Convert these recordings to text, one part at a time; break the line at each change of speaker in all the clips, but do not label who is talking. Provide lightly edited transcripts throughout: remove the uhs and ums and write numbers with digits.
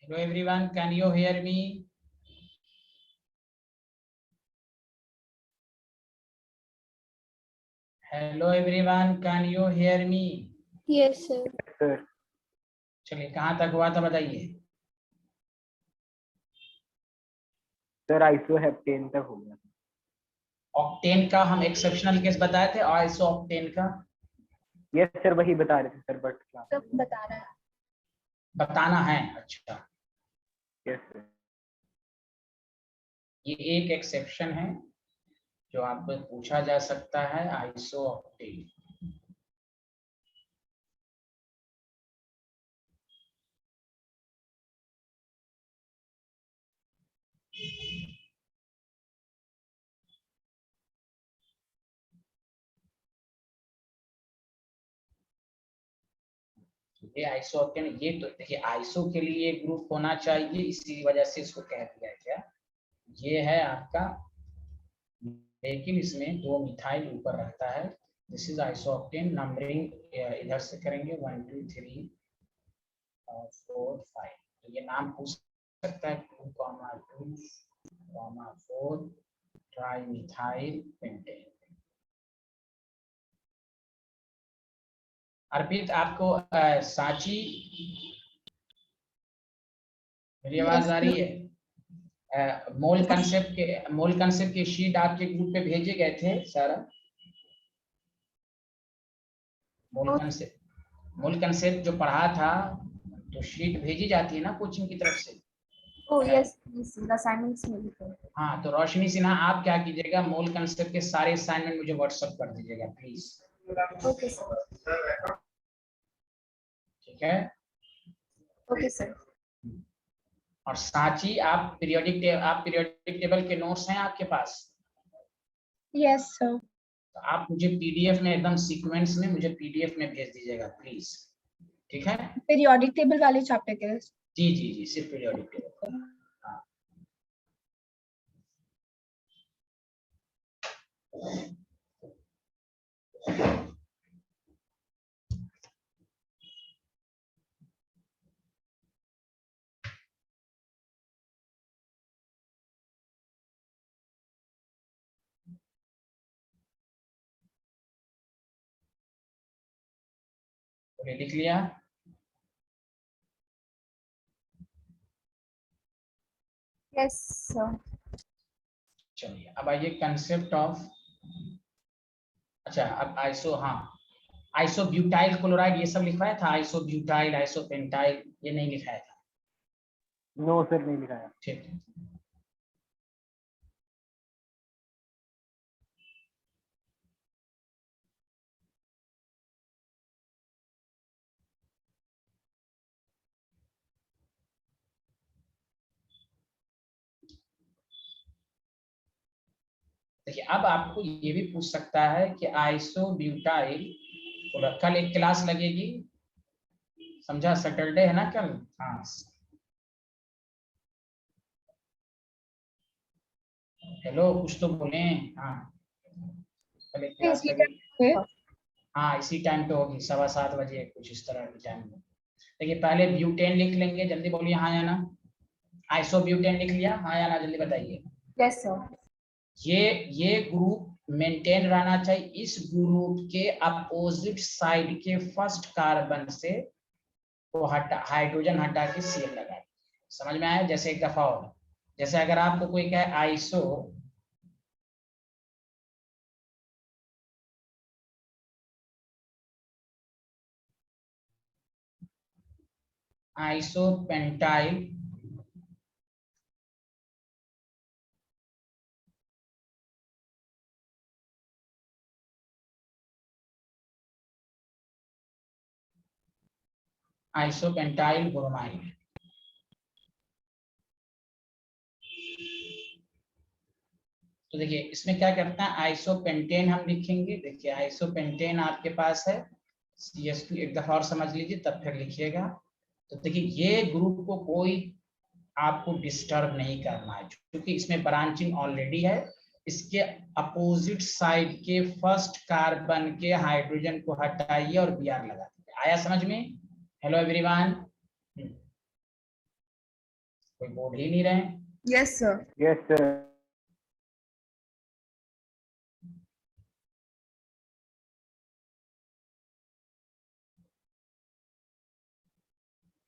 Hello everyone, can you hear me? Hello everyone, can you hear me?
Yes, sir.
Sir
चलिए कहाँ तक हुआ था बताइए।
सर आइसोहेप्टेन तक हो गया।
ऑक्टेन का हम एक्सेप्शनल केस बताए थे, आइसो ऑक्टेन का
यस सर वही बता रहे थे सर बट
सब बता रहा है।
बताना है। अच्छा,
यस सर
ये एक एक्सेप्शन है जो आपको पूछा जा सकता है, आइसो ऑक्टेन। ये आइसो ऑक्टेन, ये तो देखिए आइसो के लिए ग्रुप होना चाहिए, इसी वजह से इसको कह दिया क्या, ये है आपका, लेकिन इसमें 2 मिथाइल ऊपर रहता है। This is isooctane. नंबरिंग इधर से करेंगे 1 2 3 और 4 5। तो ये नाम पूछ सकता है 2,4 ट्राइमिथाइल पेंटेन। अर्पित आपको सांची मेरी आवाज आ रही है? मोल कंसेप्ट के शीट आपके ग्रुप पे भेजे गए थे सारा। मोल कंसेप्ट जो पढ़ा था तो शीट भेजी जाती है ना कोचिंग की तरफ से।
Oh yes, assignments में लिखो।
हाँ, तो रोशनी सिन्हा आप क्या कीजिएगा, मोल कंसेप्ट के सारे असाइनमेंट मुझे व्हाट्सएप कर दीजिएगा प्लीज।
Okay sir.
ठीक है।
Okay sir.
और सांची आप पीरियोडिक टेबल के नोट्स हैं आपके पास?
Yes sir।
तो आप मुझे पीडीएफ में एकदम सीक्वेंस में मुझे पीडीएफ में भेज दीजिएगा प्लीज। ठीक है।
Periodic table वाले चैप्टर के।
जी जी जी, सिर्फ पीरियोडिक टेबल। हाँ। तो लिख लिया?
Yes sir।
चलिए अब आइए कंसेप्ट ऑफ, अच्छा अब आइसो, हाँ आइसो ब्यूटाइल क्लोराइड ये सब लिखवाया था, आइसो ब्यूटाइल आइसो पेंटाइल ये नहीं लिखाया था?
नो सर नहीं लिखाया।
ठीक है। देखिए अब आपको ये भी पूछ सकता है कि आइसो ब्यूटाइल, कल एक क्लास लगेगी, समझा? सैटरडे है ना कल? हाँ। हेलो कुछ तो बोले। हाँ, कल एक क्लास लगेगी। हाँ इसी टाइम पे होगी, 7:15 बजे कुछ इस तरह के टाइम में। देखिए पहले ब्यूटेन लिख लेंगे, जल्दी बोलिए हाँ या ना। आइसो ब्यूटेन लिख लिया, हाँ या ना जल्दी बताइए।
Yes sir।
ये ग्रुप मेंटेन रहना चाहिए, इस ग्रुप के अपोजिट साइड के फर्स्ट कार्बन से वो हाइड्रोजन हटा के सीएल लगा। समझ में आया? जैसे एक दफा और, जैसे अगर आपको कोई कहे आइसो पेंटाइल आइसोपेंटाइल ब्रोमाइड, तो देखिए इसमें क्या करता है, आइसोपेंटेन हम लिखेंगे। देखिए आइसोपेंटेन आपके पास है CH2, एक दफा और समझ लीजिए तब फिर लिखिएगा। तो देखिए ये ग्रुप को कोई आपको डिस्टर्ब नहीं करना है क्योंकि इसमें ब्रांचिंग ऑलरेडी है। इसके अपोजिट साइड के फर्स्ट कार्बन के हाइड्रोजन को हटाइए और Br लगा दीजिए। आया समझ में? Hello everyone. कोई बोल ही नहीं रहे हैं।
Yes, sir.
Yes, sir.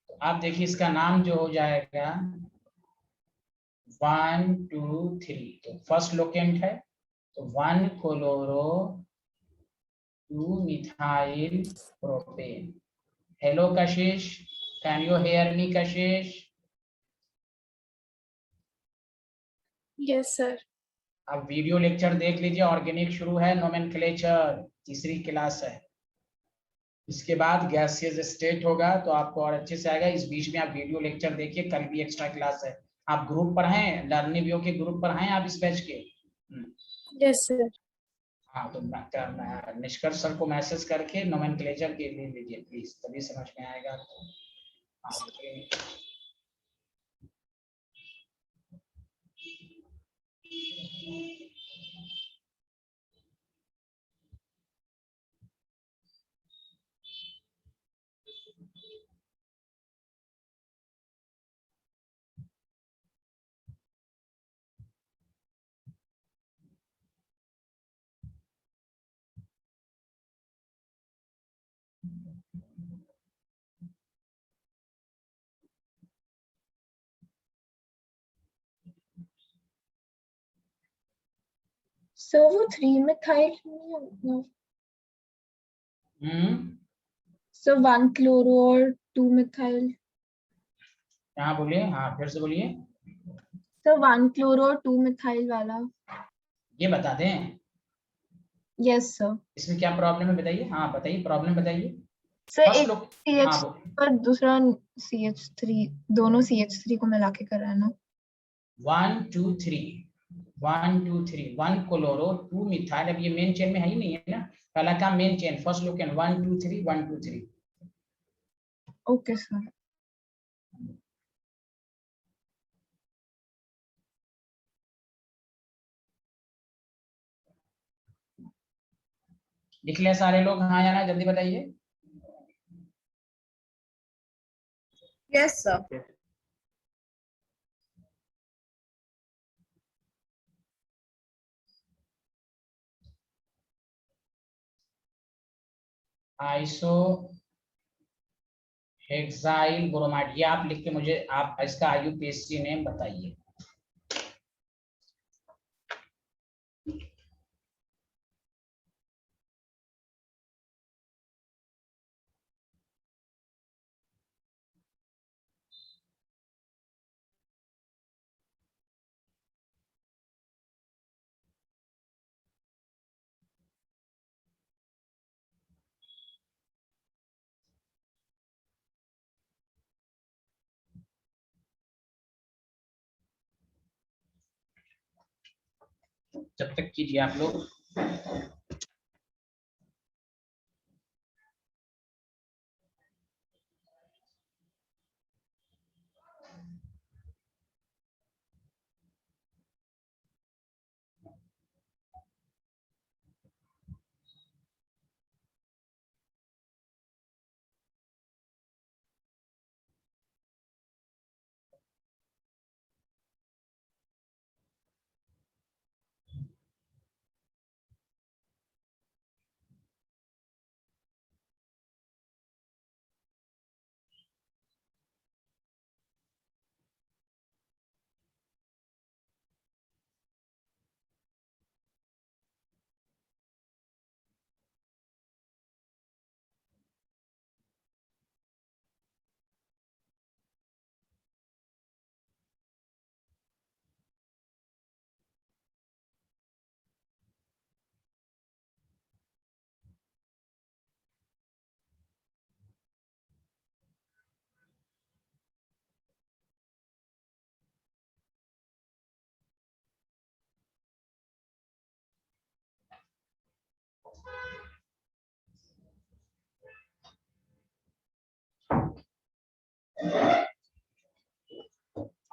तो आप देखिए इसका नाम जो हो जाएगा 1 2 3, तो फर्स्ट लोकेंट है तो 1 chloro 2 methyl propane. Hello Kashish, can you hear me Kashish?
Yes, sir.
अब वीडियो लेक्चर देख लीजिए, ऑर्गेनिक शुरू है, नोमेनक्लेचर तीसरी क्लास है। इसके बाद गैसियस स्टेट होगा तो आपको और अच्छे से आएगा। इस बीच में आप वीडियो लेक्चर देखिए, कल भी एक्स्ट्रा क्लास है। आप ग्रुप पर हैं, लर्निंग व्यू के ग्रुप पर हैं आप इस बैच के?
Yes, sir.
हाँ, तो निष्कर्ष सर को मैसेज करके नोमेनक्लेचर के ले लीजिए प्लीज, तभी समझ में आएगा आपको। हाँ,
So वो 3-methyl no. So 1-chloro और 2-methyl.
यहाँ बोलिए, हाँ फिर से बोलिए।
So 1-chloro और 2-methyl वाला.
ये बता दें
Yes, sir.
इसमें क्या प्रॉब्लम है, बताइए। हाँ बताइए, प्रॉब्लम बताइए।
Sir
फर्स्ट
एक
लोग,
CH
हाँ
और दूसरा CH3, दोनों CH3 को मिला के कर रहा है ना?
1 2 3 1 2 3 1 क्लोरो 2 मिथाइल। अब ये मेन चेन में है ही नहीं है ना, पहला काम मेन चेन, फर्स्ट लोग 1 2 3 1 2 3।
Okay, sir.
लिख लिया सारे लोग? हाँ या ना, जल्दी बताइए।
Yes, sir.
Yes.
Iso hexyl bromide, ये आप लिख के मुझे आप इसका IUPAC नेम बताइए। जब तक कीजिए आप लोग।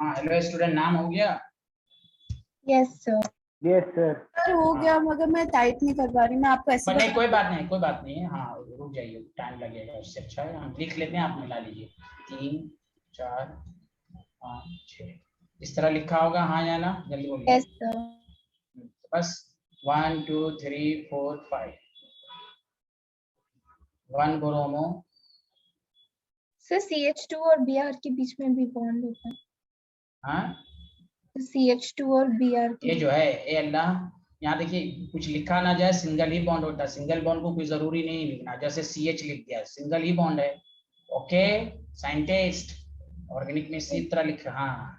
हाँ हेलो स्टूडेंट, नाम हो गया?
Yes, sir.
Yes, sir.
Sir हो गया, मगर मैं टाइप नहीं कर पा रही, मैं आपको ऐसे
नहीं कोई बात नहीं, कोई बात नहीं है। हाँ रुक जाइए, टाइम लगेगा, उससे अच्छा है हम लिख लेते हैं, आप मिला लीजिए। 3 4 5 6 इस तरह लिखा होगा, हाँ या ना, जल्दी बोलिए।
Yes sir.
बस 1 2 3 4 5 1 ब्रोमो।
सर CH2 और Br के बीच में भी बॉन्ड होता है।
हाँ
CH2 और Br के
ये जो है, ए अल्लाह, यहाँ देखिए कुछ लिखा ना जाए, सिंगल ही बॉन्ड होता है। सिंगल बॉन्ड को कोई जरूरी नहीं लिखना, जैसे CH लिख दिया, सिंगल ही बॉन्ड है। ओके साइंटिस्ट, ऑर्गेनिक में इसी तरह लिख, हाँ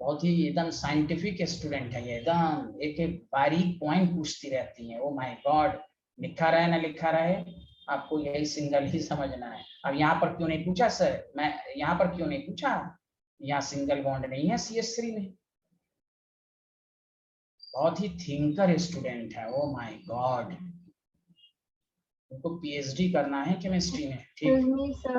बहुत ही एकदम साइंटिफिक स्टूडेंट है ये, एकदम एक एक बारीक पॉइंट पूछती रहती है। ओ माय गॉड, लिखा रहे ना लिखा रहे, आपको यही सिंगल ही समझना है। अब यहाँ पर क्यों नहीं पूछा सर, मैं यहाँ पर क्यों नहीं पूछा, यहाँ सिंगल बॉन्ड नहीं है CH3 में। बहुत ही थिंकर स्टूडेंट है, ओ माय गॉड, उनको PhD करना है केमिस्ट्री में। ठीक,
नहीं सर।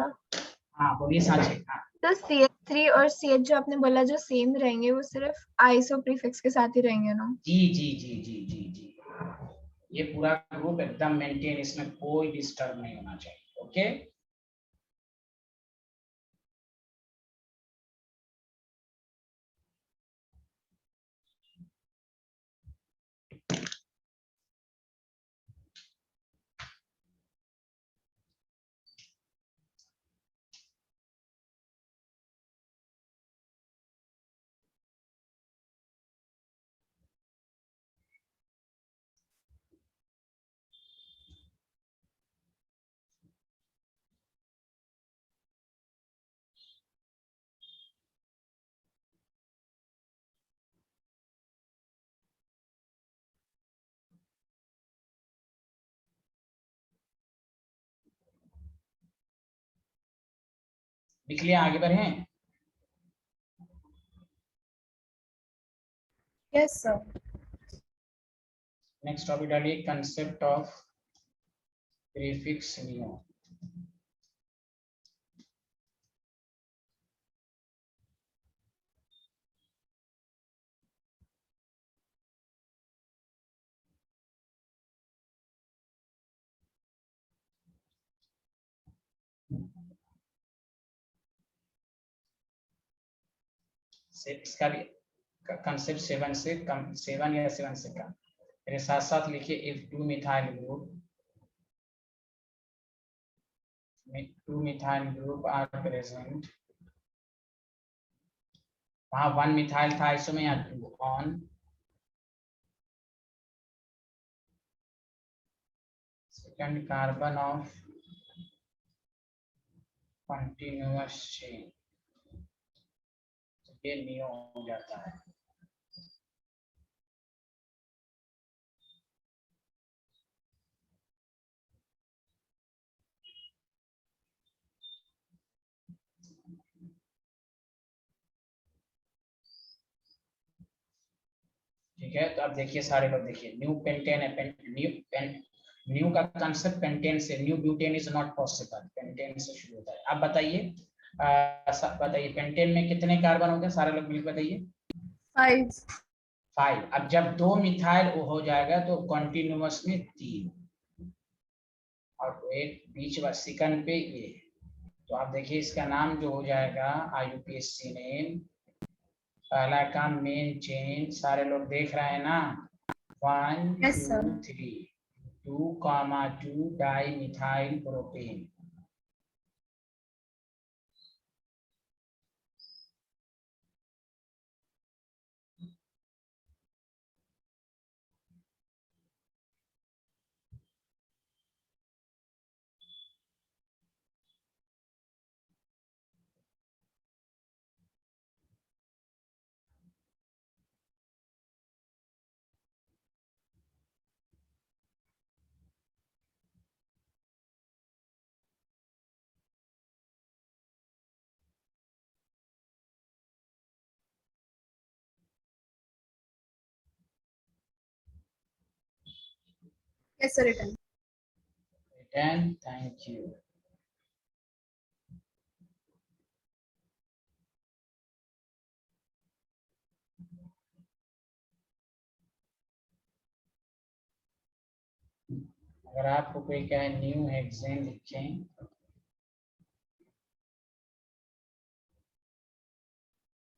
हाँ बोलिए सांचे। हाँ
तो CH3 और CH जो आपने बोला जो सेम रहेंगे वो सिर्फ आइसो प्रीफिक्स के साथ ही रहेंगे ना?
जी जी जी जी जी जी, ये पूरा ग्रुप एकदम मेंटेन, इसमें कोई डिस्टर्ब नहीं होना चाहिए। ओके लिख लिया, आगे बढ़े।
Yes sir.
नेक्स्ट टॉपिक डालिए, कंसेप्ट ऑफ प्रीफिक्स नियो। इसका भी कंसेप्ट 7 से कम, 7 या 7 से कम। मेरे साथ साथ लिखिए, if 2 methyl group, 2 methyl group are present, वहां 1 मिथाइल था आइसो में, या 2 on second carbon of continuous chain, तो ये नियो हो जाता है। ठीक है, तो अब देखिए सारे लोग देखिए, न्यू पेंटेन है, न्यू का कंसेप्ट पेंटेन से, new butane is not possible, pentane से शुरू होता है। अब बताइए, बताइए पेंटेन में कितने कार्बन होंगे, सारे लोग मिलकर बताइए।
5।
5। अब जब 2 मिथाइल हो जाएगा तो कॉन्टिन्यूअस में 3, और एक बीच सेकंड पे ये, तो आप देखिए इसका नाम जो हो जाएगा IUPAC नेम, पहला काम मेन चेन, सारे लोग देख रहे हैं ना, 1
Yes,
2
sir.
3, 2,2 di methyl propane.
Yes, sir, written.
And thank you। अगर आपको कोई कहे न्यू हेक्सेन लिखें,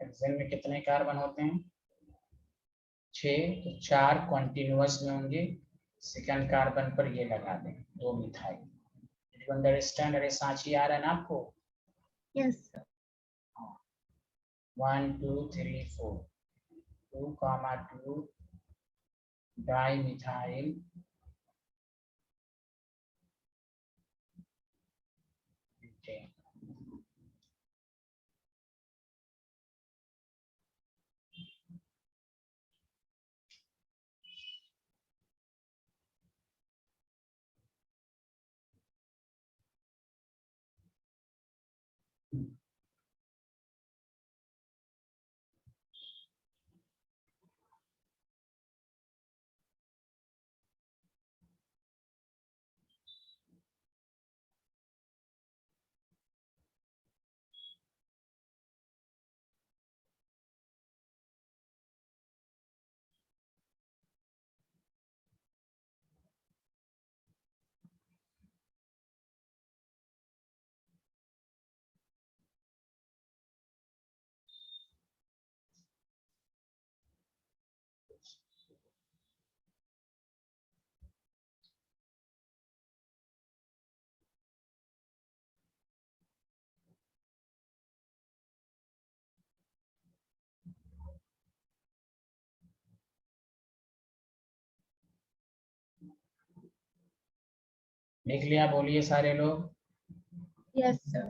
हेक्सेन में कितने कार्बन होते हैं? 6, तो 4 कॉन्टिन्यूअस में होंगे। सेकंड कार्बन पर ये लगा दें 2 मिथाइल। You understand? अरे सांची आ रहा है ना आपको?
Yes
1 2 3 4 2,2 di methyl butane. लिख लिया? बोलिए सारे लोग।
Yes sir.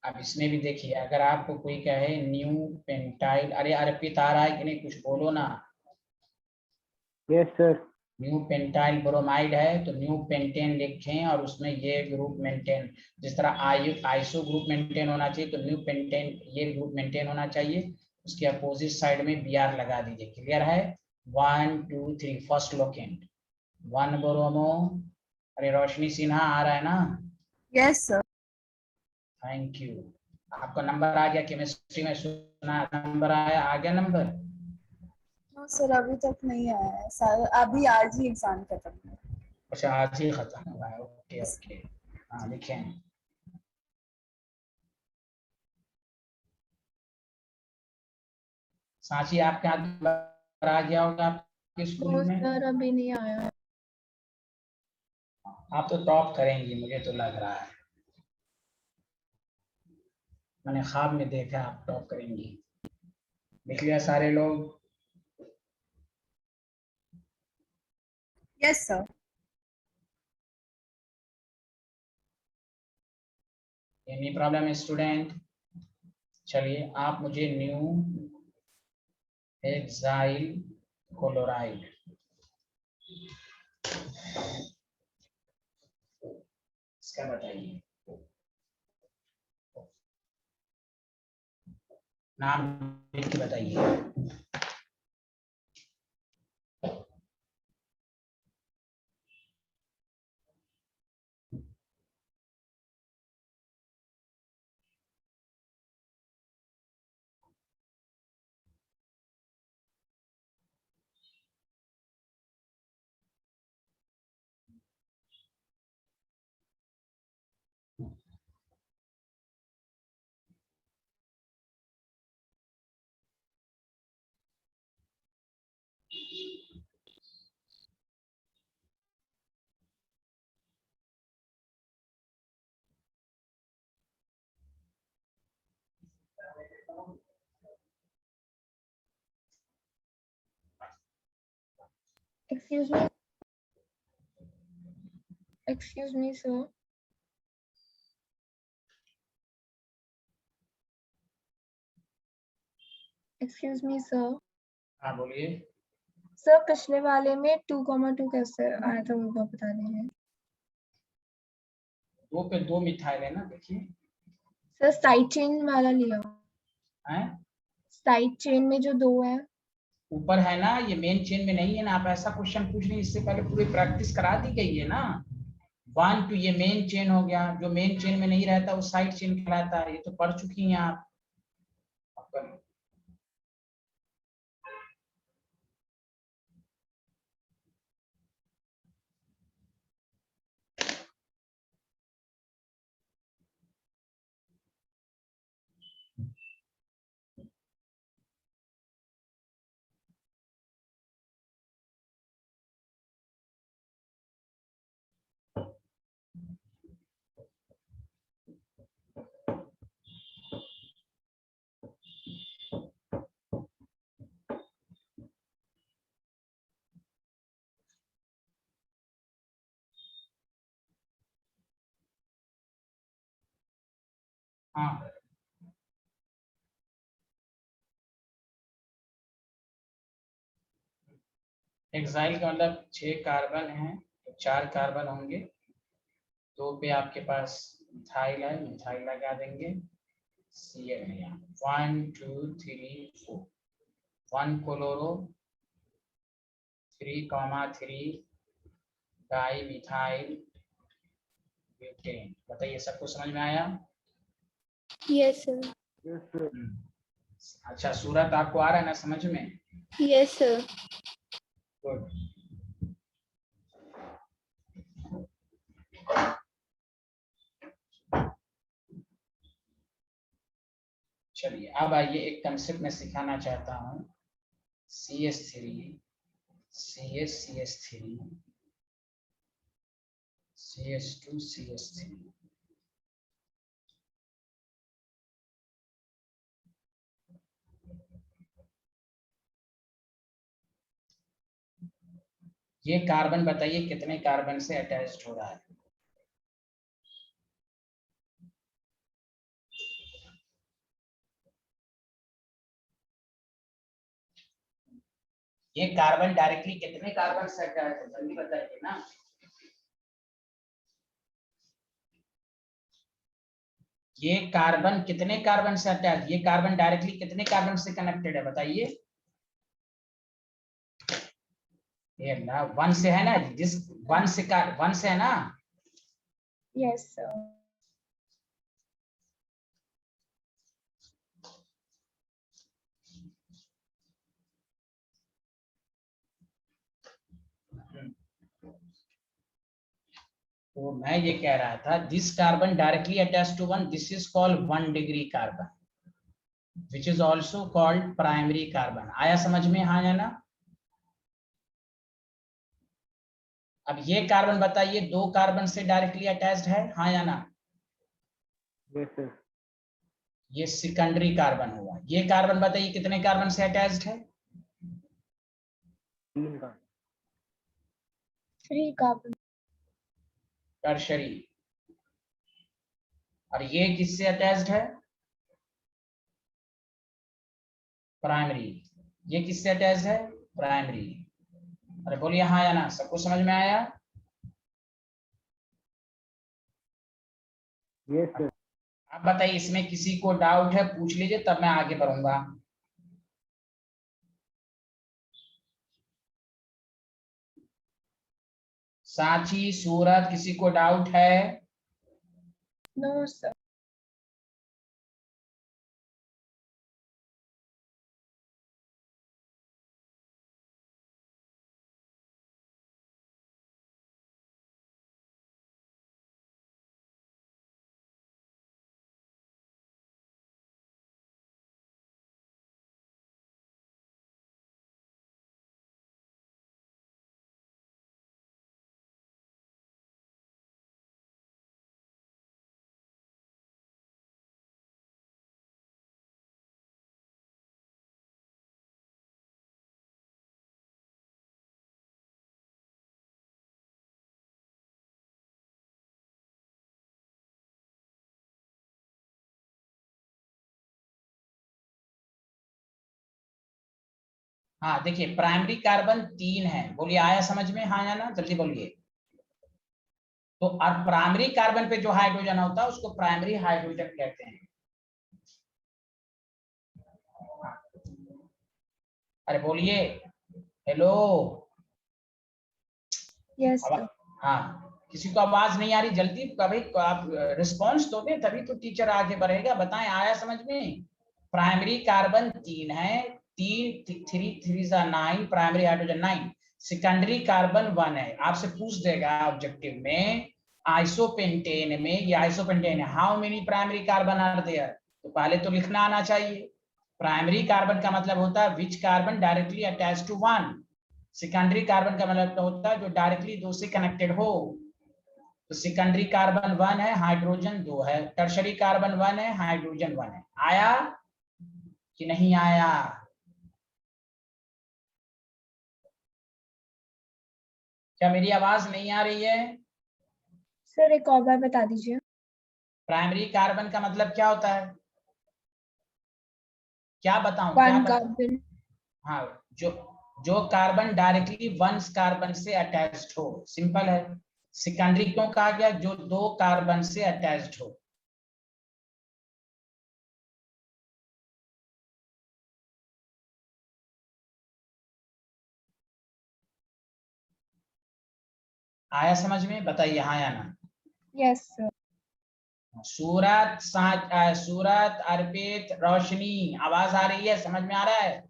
अब इसमें भी देखिए, अगर आपको कोई कहे न्यू पेंटाइल, अरे अर्पित आ रहा है कि नहीं? कुछ बोलो ना।
Yes sir.
New pentyl bromide है तो न्यू पेंटेन लिखें और उसमें ये ग्रुप मेंटेन। जिस तरह आइसो ग्रुप मेंटेन होना चाहिए तो न्यू पेंटेन ये ग्रुप मेंटेन होना चाहिए। उसके अपोजिट साइड में Br लगा दीजिए। क्लियर है? 1 2 3 फर्स्ट लोकेंट 1 ब्रोमो। अरे रोशनी सिन्हा आ रहा है ना?
Yes sir.
Thank you. आपका नंबर आ गया केमिस्ट्री में, सुना नंबर आया? आ गया नंबर?
नो सर अभी तक नहीं आया है सर, अभी आज ही एग्जाम खत्म हुआ।
अच्छा आज ही खत्म हुआ है। Okay okay. हाँ लिखें। सांची आपके हाथ नंबर आ गया होगा आपके स्कूल
वो
में?
सर अभी नहीं आया है।
आप तो टॉप करेंगी मुझे तो लग रहा है। मैंने ख्वाब में देखा आप टॉप करेंगी। लिख लिया सारे लोग?
Yes sir.
Any problem student? चलिए आप मुझे न्यू हेक्साइल क्लोराइड इसका बताइए नाम लिख के बताइए।
Excuse me, excuse me sir. Excuse me sir.
हाँ बोलिए।
सर पिछले वाले में 2,2 कैसे आया था वो बता दीजिए।
2 पे 2 मिथाइल है ना, देखिए।
सर साइड चेन वाला लिया,
हैं?
साइड चेन में जो 2 है।
ऊपर है ना, ये मेन चेन में नहीं है ना। आप ऐसा क्वेश्चन पूछ रही हैं, इससे पहले पूरी प्रैक्टिस करा दी गई है ना। 1 2 ये मेन चेन हो गया। जो मेन चेन में नहीं रहता वो साइड चेन कहलाता है। ये तो पढ़ चुकी हैं आप। हाँ, एक्साइल का मतलब 6 कार्बन हैं तो 4 कार्बन होंगे। 2 पे आपके पास मिथाइल है, मिथाइल लगा देंगे। Cl है यहाँ 1 2 3 4, 1 क्लोरो 3,3 डाई मिथाइल ब्यूटेन। बताइए सबको समझ में आया?
Yes sir.
Yes sir.
अच्छा, सूरत आपको आ रहा है ना समझ में?
Yes sir.
गुड। चलिए अब आइए एक कंसेप्ट में सिखाना चाहता हूँ। CH3 CH3 CH2 CH3। ये कार्बन बताइए कितने कार्बन से अटैच्ड हो रहा है? ये कार्बन डायरेक्टली कितने कार्बन से अटैच है जल्दी बताइए ना। ये कार्बन कितने कार्बन से अटैच, ये कार्बन डायरेक्टली कितने कार्बन से कनेक्टेड है बताइए? ये ना 1 से है ना, जिस 1 से 1 से है ना।
Yes sir.
तो मैं ये कह रहा था this carbon directly attach to 1, this is called 1 degree carbon which is also called primary carbon. आया समझ में? हाँ या ना? अब ये कार्बन बताइए 2 कार्बन से डायरेक्टली अटैच्ड है, हाँ या ना?
Yes sir.
ये सेकेंडरी कार्बन हुआ। ये कार्बन बताइए कितने कार्बन से अटैच्ड है?
3 का।
3 कार्बन।
टर्शरी। और ये किससे अटैच्ड है? प्राइमरी। ये किससे अटैच्ड है? प्राइमरी। अरे बोलिए हाँ या ना, सबको समझ में आया?
Yes sir.
आप बताइए इसमें किसी को डाउट है पूछ लीजिए तब मैं आगे बढ़ूंगा। सांची, सूरत, किसी को डाउट है?
No sir.
हाँ देखिए प्राइमरी कार्बन 3 है, बोलिए आया समझ में? हाँ या ना, जल्दी बोलिए। तो और प्राइमरी कार्बन पे जो हाइड्रोजन होता है उसको प्राइमरी हाइड्रोजन कहते हैं। अरे बोलिए हेलो।
Yes sir.
हाँ, किसी को आवाज नहीं आ रही, जल्दी कभी आप रिस्पॉन्स दोगे तभी तो टीचर आगे बढ़ेगा। बताएं आया समझ में? प्राइमरी कार्बन 3 है, 3 प्राइमरी हाइड्रोजन 9, सेकेंडरी कार्बन 1 है। आपसे पूछ देगा ऑब्जेक्टिव में आइसोपेंटेन में, ये आइसोपेंटेन है, how many primary carbon are there? तो पहले तो लिखना आना चाहिए। प्राइमरी कार्बन का मतलब होता है which carbon directly attach to 1। Secondary carbon का मतलब होता है जो डायरेक्टली 2 से कनेक्टेड हो। तो सेकेंडरी कार्बन 1 है, हाइड्रोजन 2 है। टर्शरी कार्बन 1 है, हाइड्रोजन 1 है। आया कि नहीं आया? क्या मेरी आवाज नहीं आ रही है?
सर एक और बार बता दीजिए।
प्राइमरी कार्बन का मतलब क्या होता है, क्या बताऊं, क्या
वन
बताऊं?
कार्बन।
हाँ, जो जो कार्बन डायरेक्टली वंस कार्बन से अटैच्ड हो, सिंपल है। सेकेंडरी क्यों कहा गया, जो दो कार्बन से अटैच्ड हो। आया समझ में, बताइए हाँ या ना।
Yes sir.
सूरत, सूरत, अर्पित, रोशनी, आवाज आ रही है, समझ में आ रहा है?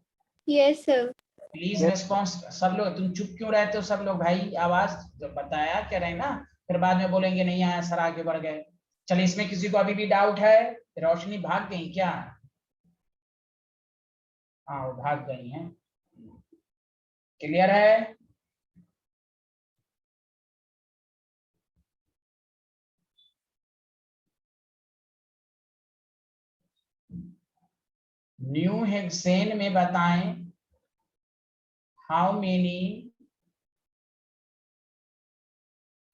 Yes, sir.
Please
Yes.
Response, सब लोग, तुम चुप क्यों रहते हो सब लोग भाई, आवाज तो बताया कह रहे हैं ना, फिर बाद में बोलेंगे नहीं आया सर, आगे बढ़ गए। चलिए, इसमें किसी को अभी भी डाउट है? रोशनी भाग गई क्या? हाँ, वो भाग गई हैं। क्लियर है? न्यू हेक्सेन में बताएं how many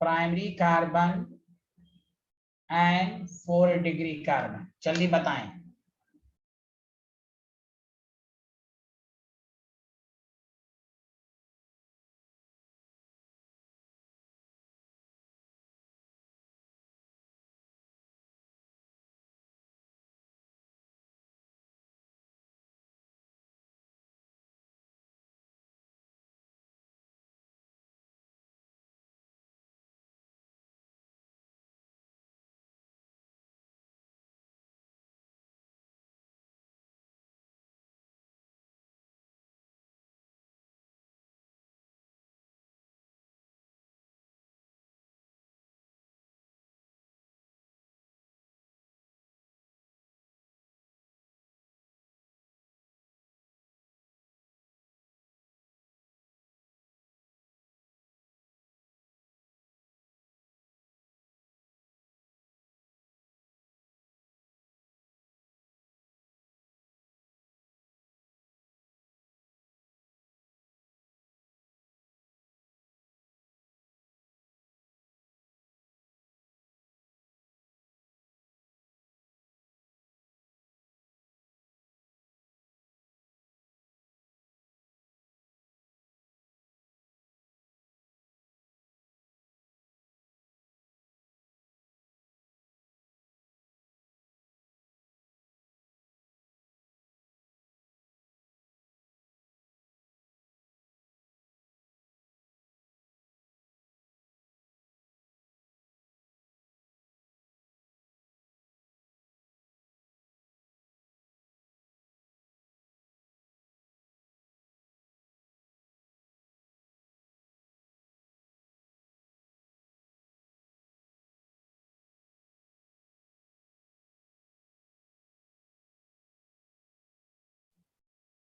primary carbon and 4 degree carbon, जल्दी बताएं।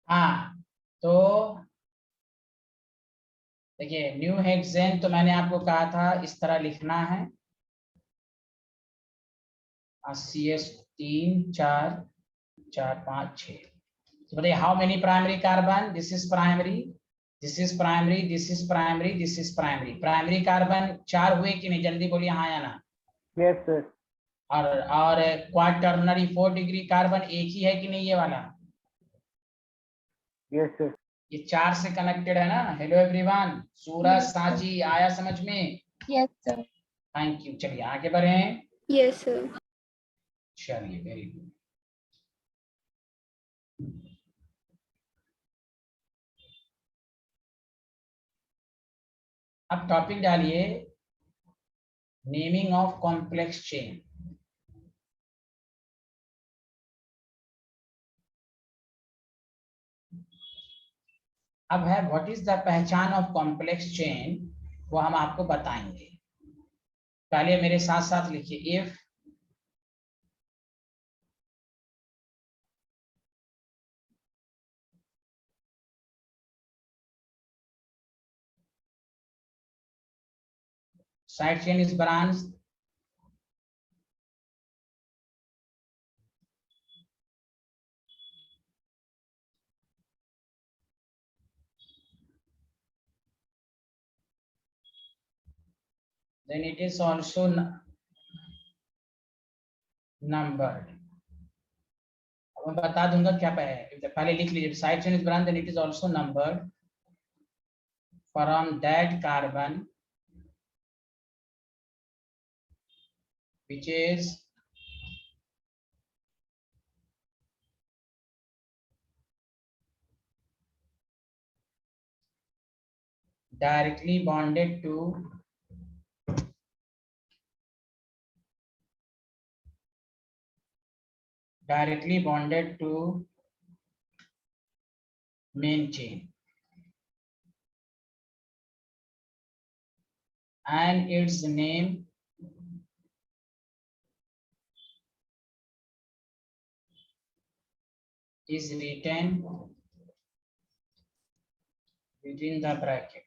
हाँ, तो देखिए, न्यू हेक्सेन तो मैंने आपको कहा था इस तरह लिखना है, CH3 4 4 5 6। तो बताइए how many primary carbon, this is primary, this is primary, this is primary, this is primary. Primary carbon 4 हुए कि नहीं, जल्दी बोलिए हाँ या ना।
Yes, sir.
और क्वाटर्नरी 4 डिग्री कार्बन एक ही है कि नहीं, ये वाला?
Yes, sir.
ये 4 से कनेक्टेड है ना। हेलो एवरीवन, सूरज,
Yes, sir.
साजी, आया समझ में?
Yes sir.
थैंक यू, चलिए आगे बढ़ें।
Yes, sir.
चलिए, वेरी गुड। अब टॉपिक डालिए, नेमिंग ऑफ कॉम्प्लेक्स चेन। अब है व्हाट इज द पहचान ऑफ कॉम्प्लेक्स चेन, वो हम आपको बताएंगे। पहले मेरे साथ साथ लिखिए, if side chain is branch, then it is also numbered. अब मैं बता दूंगा क्या पहले लिख लीजिए, side chain is branch then it is also numbered from that carbon which is directly bonded to main chain, and its name is written within the bracket.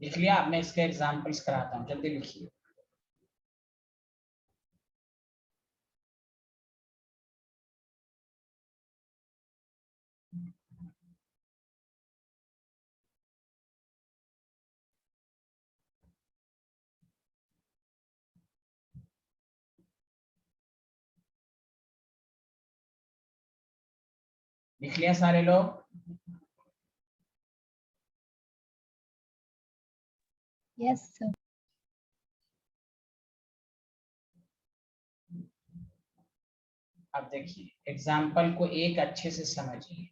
लिख लिया? अब मैं इसके एग्जांपल्स कराता हूँ, जल्दी लिखिए। लिख लिया सारे लोग?
Yes sir.
अब देखिए एग्जाम्पल को एक अच्छे से समझिए।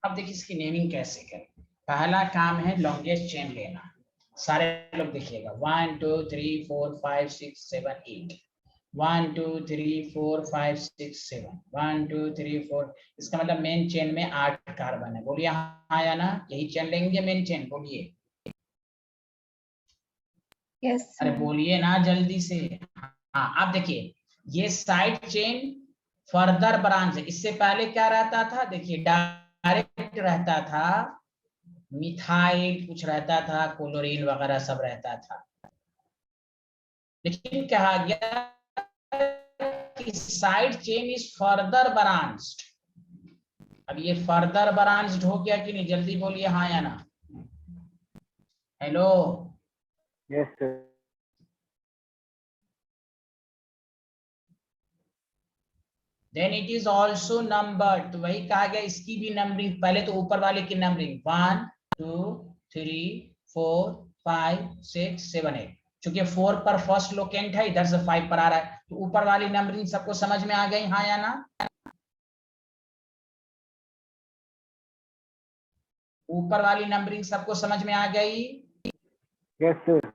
अब देखिए इसकी नेमिंग कैसे करें। पहला काम है लॉन्गेस्ट चेन लेना। सारे लोग देखिएगा 1 2 3 4 5 6 7 8 1 2 3 4 5 6 7 1 2 3 4। इसका मतलब मेन चेन में 8 कार्बन है। बोलिए हाँ या ना? यही चेन लेंगे मेन चेन? बोलिए।
यस
अरे
सर।
बोलिए ना जल्दी से। हाँ अब देखिए ये साइड चेन फर्दर ब्रांच है। इससे पहले क्या रहता था? देखिए डायरेक्ट रहता था, मिथाइल कुछ रहता था, क्लोरीन वगैरह सब रहता था। लेकिन कहा गया कि side chain is further branched. अब ये फर्दर ब्रांच्ड हो गया कि नहीं? जल्दी बोलिए हाँ या ना। Hello.
Yes sir.
Then it is also numbered. तो वही कहा गया इसकी भी नंबरिंग। पहले तो ऊपर वाले की नंबरिंग 1 2 3 4 5 6 7 8। चूंकि 4 पर फर्स्ट लोकेंट है, इधर से 5 पर आ रहा है, तो ऊपर वाली नंबरिंग सबको समझ में आ गई हाँ या ना? ऊपर वाली नंबरिंग सबको समझ में आ गई?
Yes sir.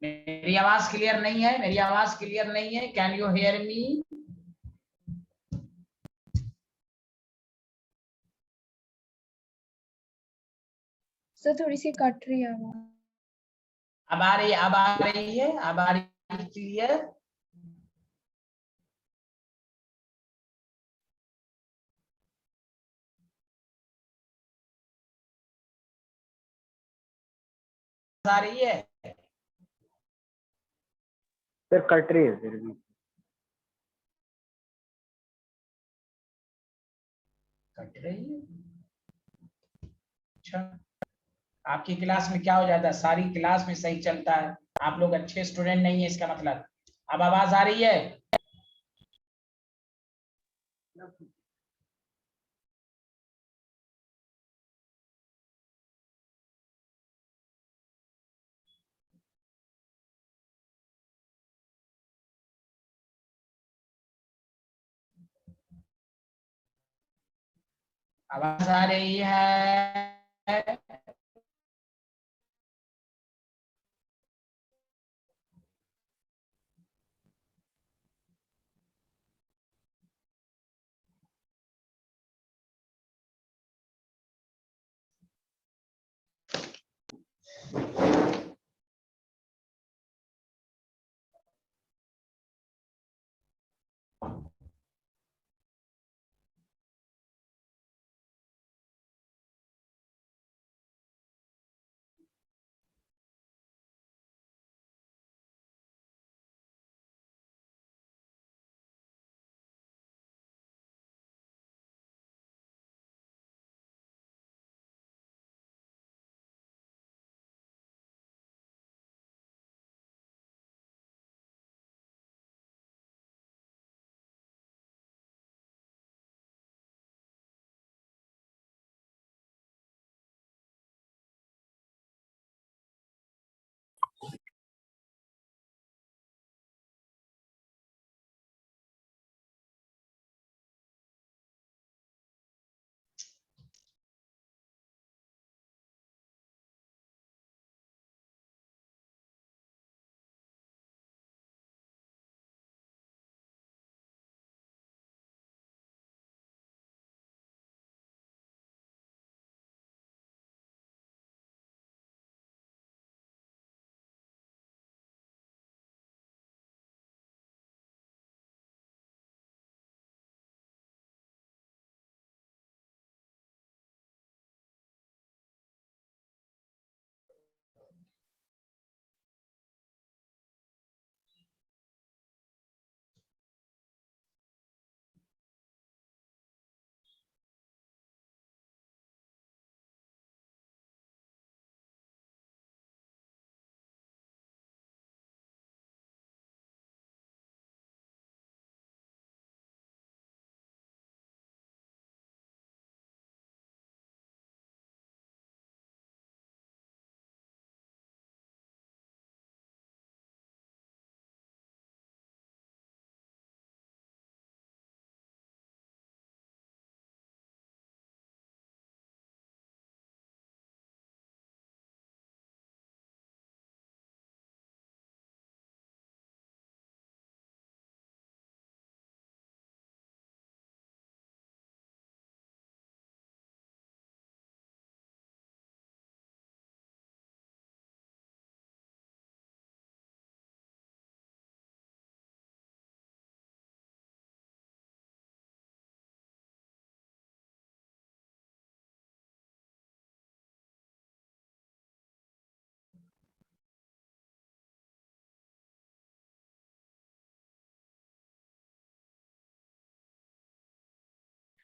मेरी आवाज क्लियर नहीं है? मेरी आवाज क्लियर नहीं है? Can you hear me?
Sir थोड़ी सी कट रही है आवाज।
अब आ रही है? अब आ रही है? अब आ रही है क्लियर? आ रही है?
सर कट रही है सर भी।
कट रही है? अच्छा, आपकी क्लास में क्या हो जाता है? सारी क्लास में सही चलता है, आप लोग अच्छे स्टूडेंट नहीं है इसका मतलब। अब आवाज आ रही है? आवाज आ रही है?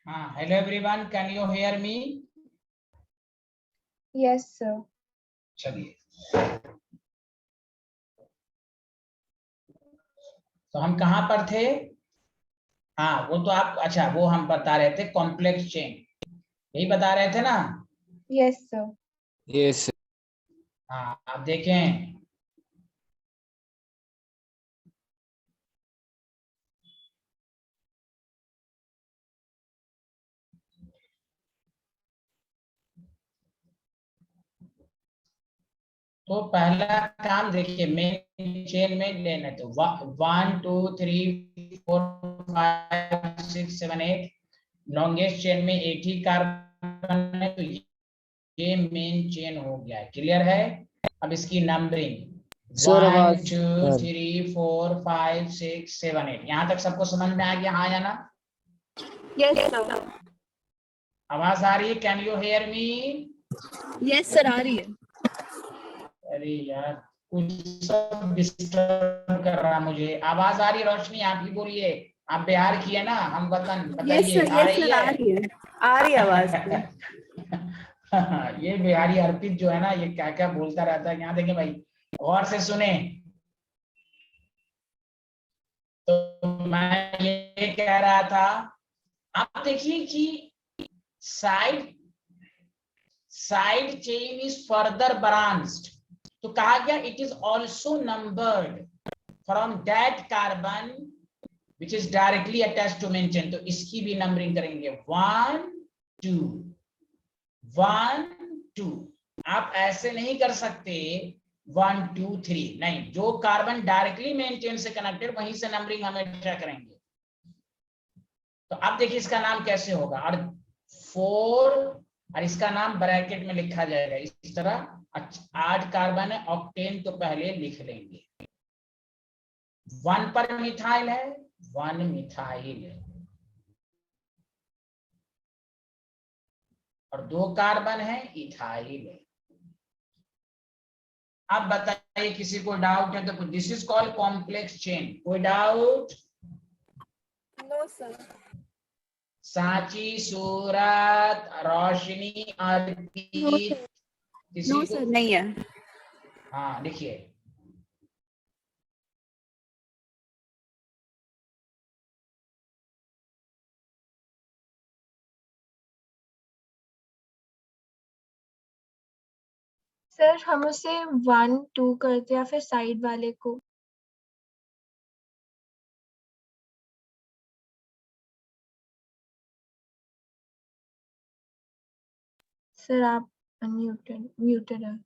हाँ, hello everyone, can you hear me?
Yes sir.
चलिए, तो हम कहाँ पर थे? हाँ, वो तो आप, अच्छा, वो हम बता रहे थे कॉम्प्लेक्स चेन, यही बता रहे थे ना?
Yes sir.
यस
हाँ, आप देखें, तो पहला काम देखिए, मेन चेन में लेना, तो 1 2 3 4 5 6 7 8, लॉन्गेस्ट चेन में एक ही कार्बन है, तो ये मेन चेन हो गया है। क्लियर है? अब इसकी नंबरिंग 1 2 3 4 5 6 7 8, यहाँ तक सबको समझ में आ गया? हाँ या ना?
Yes sir.
आवाज आ रही है? Can you hear me?
Yes sir, आ रही है।
अरे यार, कुछ सब डिस्टर्ब कर रहा मुझे। आवाज आ रही है? रोशनी आप ही बोलिए, आप बिहार की है ना, हम वतन, बताइए आ रही है?
आ रही है आवाज।
ये बिहारी अर्पित जो है ना, ये क्या क्या बोलता रहता है। यहाँ देखिए भाई, गौर से सुने। तो मैं ये कह रहा था, आप देखिए कि side chain is further branched, तो कहा गया it is also numbered from that carbon which is directly attached to main chain, तो इसकी भी नंबरिंग करेंगे 1 2 1 2। आप ऐसे नहीं कर सकते 1 2 3, नहीं, जो कार्बन डायरेक्टली मेन चेन से कनेक्टेड वहीं से नंबरिंग हमेशा करेंगे। तो अब देखिए इसका नाम कैसे होगा, और 4 और इसका नाम ब्रैकेट में लिखा जाएगा इस तरह। 8 कार्बन है, ऑक्टेन तो पहले लिख लेंगे। 1 पर मिथाइल है, 1 मिथाइल है, और 2 कार्बन है, इथाइल है। अब बताइए किसी को डाउट है तो, this is called complex chain. कोई doubt?
No sir.
Sanchi, Surat, Roshni, Arpit, किसी
नो
को?
सर नहीं है।
हाँ लिखिए।
सर हम उसे 1 2 करते या फिर साइड वाले को? सर आप म्यूटेड है।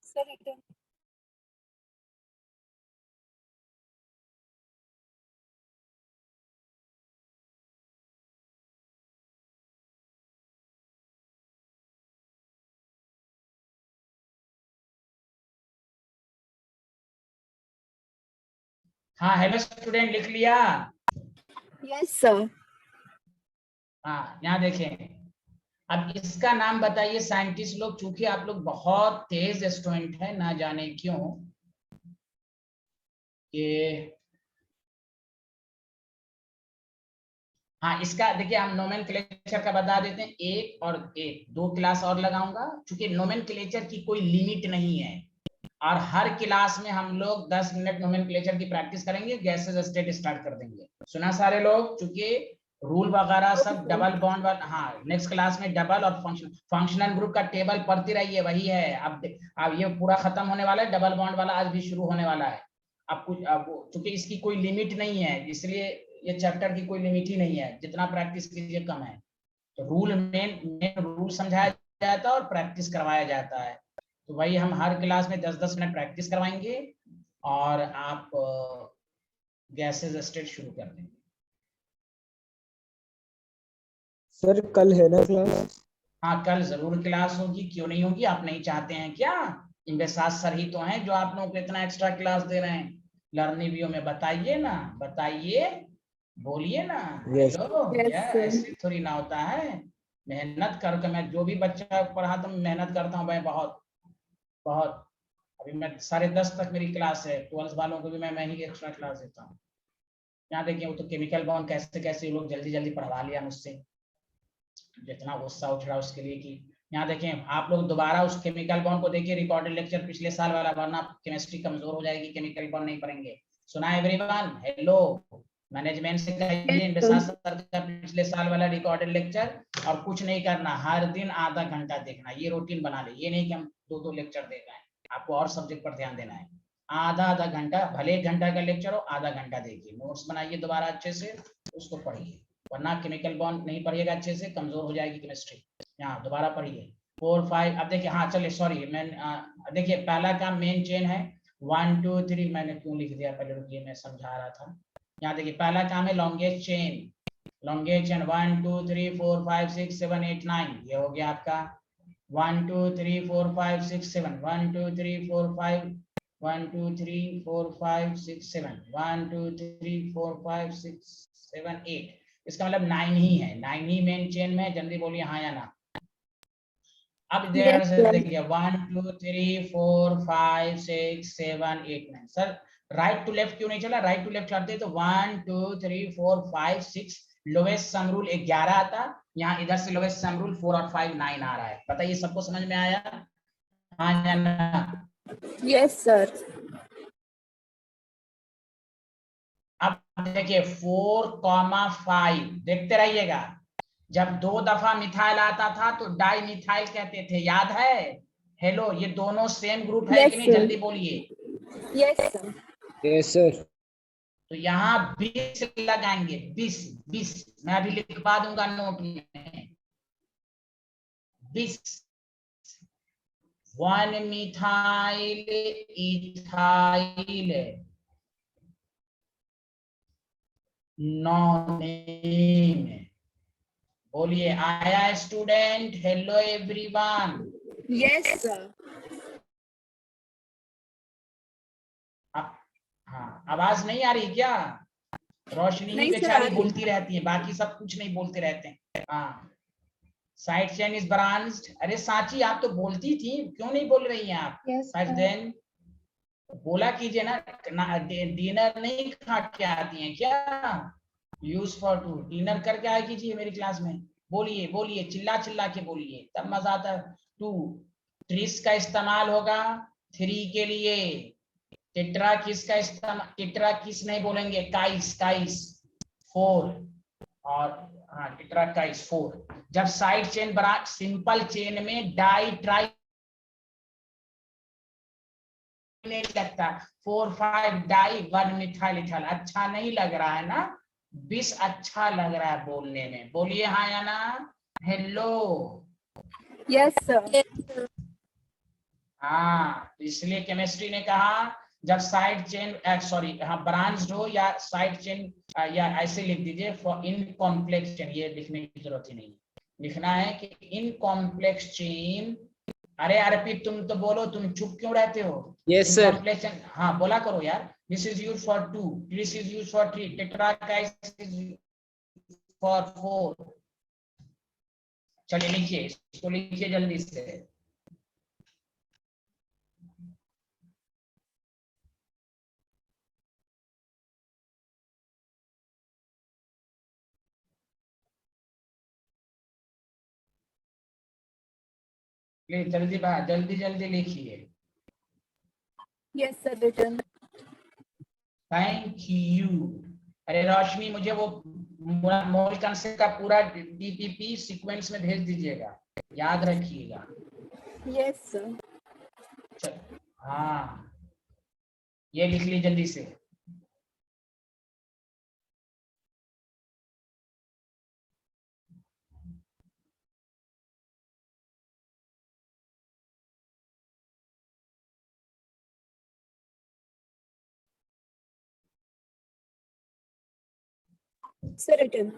Sir return.
हाँ हेलो स्टूडेंट, लिख लिया?
Yes sir.
हाँ यहाँ देखें। अब इसका नाम बताइए साइंटिस्ट लोग, चूंकि आप लोग बहुत तेज स्टूडेंट है, ना जाने क्यों कि, हाँ इसका देखिए हम नोमेनक्लेचर का बता देते हैं। एक और एक, 2 क्लास और लगाऊंगा, चूंकि नोमेनक्लेचर की कोई लिमिट नहीं है, और हर क्लास में हम लोग 10 मिनट नोमेनक्लेचर की प्रैक्टिस करेंगे, गैसेस स्टेट स्टार्ट कर देंगे। सुना सारे लोग? चूंकि रूल वगैरह सब डबल बॉन्ड वाला, हाँ नेक्स्ट क्लास में डबल और फंक्शनल ग्रुप का टेबल पढ़ती रहिए, वही है। अब ये पूरा खत्म होने वाला है, डबल बॉन्ड वाला आज भी शुरू होने वाला है। अब कुछ, अब चूंकि इसकी कोई लिमिट नहीं है, इसलिए ये चैप्टर की कोई लिमिट ही नहीं है, जितना प्रैक्टिस कीजिए कम है। तो रूल मेन रूल समझाया जाता है और प्रैक्टिस करवाया जाता है। तो वही हम हर क्लास में 10-10 मिनट प्रैक्टिस करवाएंगे, और आप गैसेस स्टेट शुरू कर देंगे।
सर कल है ना क्लास?
हाँ कल जरूर क्लास होगी, क्यों नहीं होगी? आप नहीं चाहते हैं क्या? इनके साथ सर ही तो हैं जो आप लोगों को इतना एक्स्ट्रा क्लास दे रहे हैं। लर्निंग व्यू में बताइए ना, बताइए, बोलिए ना।
Yes.
हेलो,
Yes,
या
sir.
ऐसे थोड़ी ना होता है। मेहनत करके मैं जो भी बच्चा पढ़ाता हूँ, मेहनत करता हूँ मैं बहुत बहुत। अभी मैं 10:30 तक मेरी क्लास है, 12th वालों को भी मैं ही एक्स्ट्रा क्लास देता हूँ। यहाँ देखिए वो तो केमिकल बॉन्ड कैसे कैसे लोग जल्दी जल्दी पढ़वा लिया मुझसे, जितना गुस्सा उठ रहा है उसके लिए कि यहाँ देखें आप लोग दोबारा उस केमिकल बॉन्ड को देखिए, रिकॉर्डेड लेक्चर पिछले साल वाला, वरना केमिस्ट्री कमजोर हो जाएगी, केमिकल बॉन्ड नहीं पढ़ेंगे। सुना एवरीवन? हेलो, मैनेजमेंट से कहिए इंद्रसाद सर का पिछले साल वाला रिकॉर्डेड लेक्चर, और कुछ नहीं करना, हर दिन आधा घंटा देखना, ये रूटीन बना ले। ये नहीं कि हम 2-2 लेक्चर देख रहे हैं, आपको और सब्जेक्ट पर ध्यान देना है। आधा आधा घंटा, भले 1 घंटा का लेक्चर हो, आधा घंटा देखिए, नोट्स बनाइए दोबारा अच्छे से, उसको पढ़िए, वरना केमिकल बॉन्ड नहीं पढ़िएगा अच्छे से, कमजोर हो जाएगी केमिस्ट्री। यहाँ दोबारा पढ़िए 4 5। अब देखिए, हाँ चलिए सॉरी, मैं देखिए पहला काम मेन चेन है 1 2 3, मैंने क्यों लिख दिया पहले, रुकिए मैं समझा रहा था। यहाँ देखिए पहला काम है लॉन्गेस्ट चेन, लॉन्गेस्ट चेन 1 2 3 4 5 6 7 8 9, ये हो गया आपका 1 2 3 4 5 6 7, 1 2 3 4 5 1 2 3 4 5 6 7, 1 2 3 4 5 6 7 8, इसका मतलब 9 ही है, 9 ही मेन चेन में। जल्दी बोलिए हाँ या ना। अब देर से देखिए 1 2 3 4 5 6 7 8 9, सर राइट टू लेफ्ट क्यों नहीं चला? राइट टू लेफ्ट करते तो 1 2 3 4 5 6, लोवेस्ट सम रूल 11 आता, यहाँ इधर से लोवेस्ट सम रूल 4 और 5 9 आ रहा है। बताइए सबको समझ में आया हाँ या ना?
Yes sir.
अब देखिए 4,5 देखते रहिएगा, जब 2 दफा मिथाइल आता था तो डाई मिथाइल कहते थे, याद है? हेलो, ये दोनों सेम ग्रुप है
Yes,
कि नहीं?
sir.
जल्दी बोलिए।
Yes sir.
Yes sir.
तो यहाँ 20 लगाएंगे, 20 20, मैं अभी लिखवा दूंगा नोट में, 20। 1 मिथाइल इथाइल नॉनेम। बोलिए आया student? Hello everyone.
Yes sir.
हाँ, आवाज नहीं आ रही क्या? रोशनी ही
नहीं सर,
बेचारी
आ रही।
बोलती रहती है, बाकी सब कुछ नहीं बोलते रहते हैं। हाँ, साइड चेन इज ब्रांच्ड। अरे सांची आप तो बोलती थी, क्यों नहीं बोल रही हैं आप?
Yes,
side
sir.
देन बोला कीजिए ना, डिनर नहीं खा के आती हैं क्या? यूज फॉर टू, डिनर करके आया कीजिए मेरी क्लास में। बोलिए बोलिए, चिल्ला चिल्ला के बोलिए, तब मजा आता है। 2 ट्रिस का इस्तेमाल होगा 3 के लिए, टेट्रा किस का इस्तेमाल, टेट्रा किस नहीं बोलेंगे, काइस काइस 4, और हाँ टेट्रा काइस 4। जब साइड चेन बना सिंपल चेन में डाई ट्राई नहीं लगता, 4 5 डाई 1 मिथाइल इथाइल, अच्छा नहीं लग रहा है ना? 20 अच्छा लग रहा है बोलने में, बोलिए हाँ या ना। Hello,
yes sir.
हाँ, इसलिए केमिस्ट्री ने कहा जब साइड चेन सॉरी हाँ ब्रांच्ड हो या साइड चेन, या ऐसे लिख दीजिए फॉर इन कॉम्प्लेक्स चेन, ये लिखने की जरूरत ही नहीं, लिखना है कि इन कॉम्प्लेक्स चेन। अरे अर्पित तुम तो बोलो, तुम चुप क्यों रहते हो?
Yes
in
sir.
Complex chain, हाँ बोला करो यार। This is use for 2, this is use for 3, tetrakis is for 4। चलिए लिखिए, इसको लिखिए जल्दी से। प्लीज जल्दी जल्दी जल्दी लिखिए।
Yes sir, return.
Thank you. अरे रोशनी, मुझे वो मोल कंसेप्ट का पूरा डीपीपी सीक्वेंस में भेज दीजिएगा, याद रखिएगा।
Yes sir.
चल, हाँ ये लिख ली जल्दी से।
Sir return.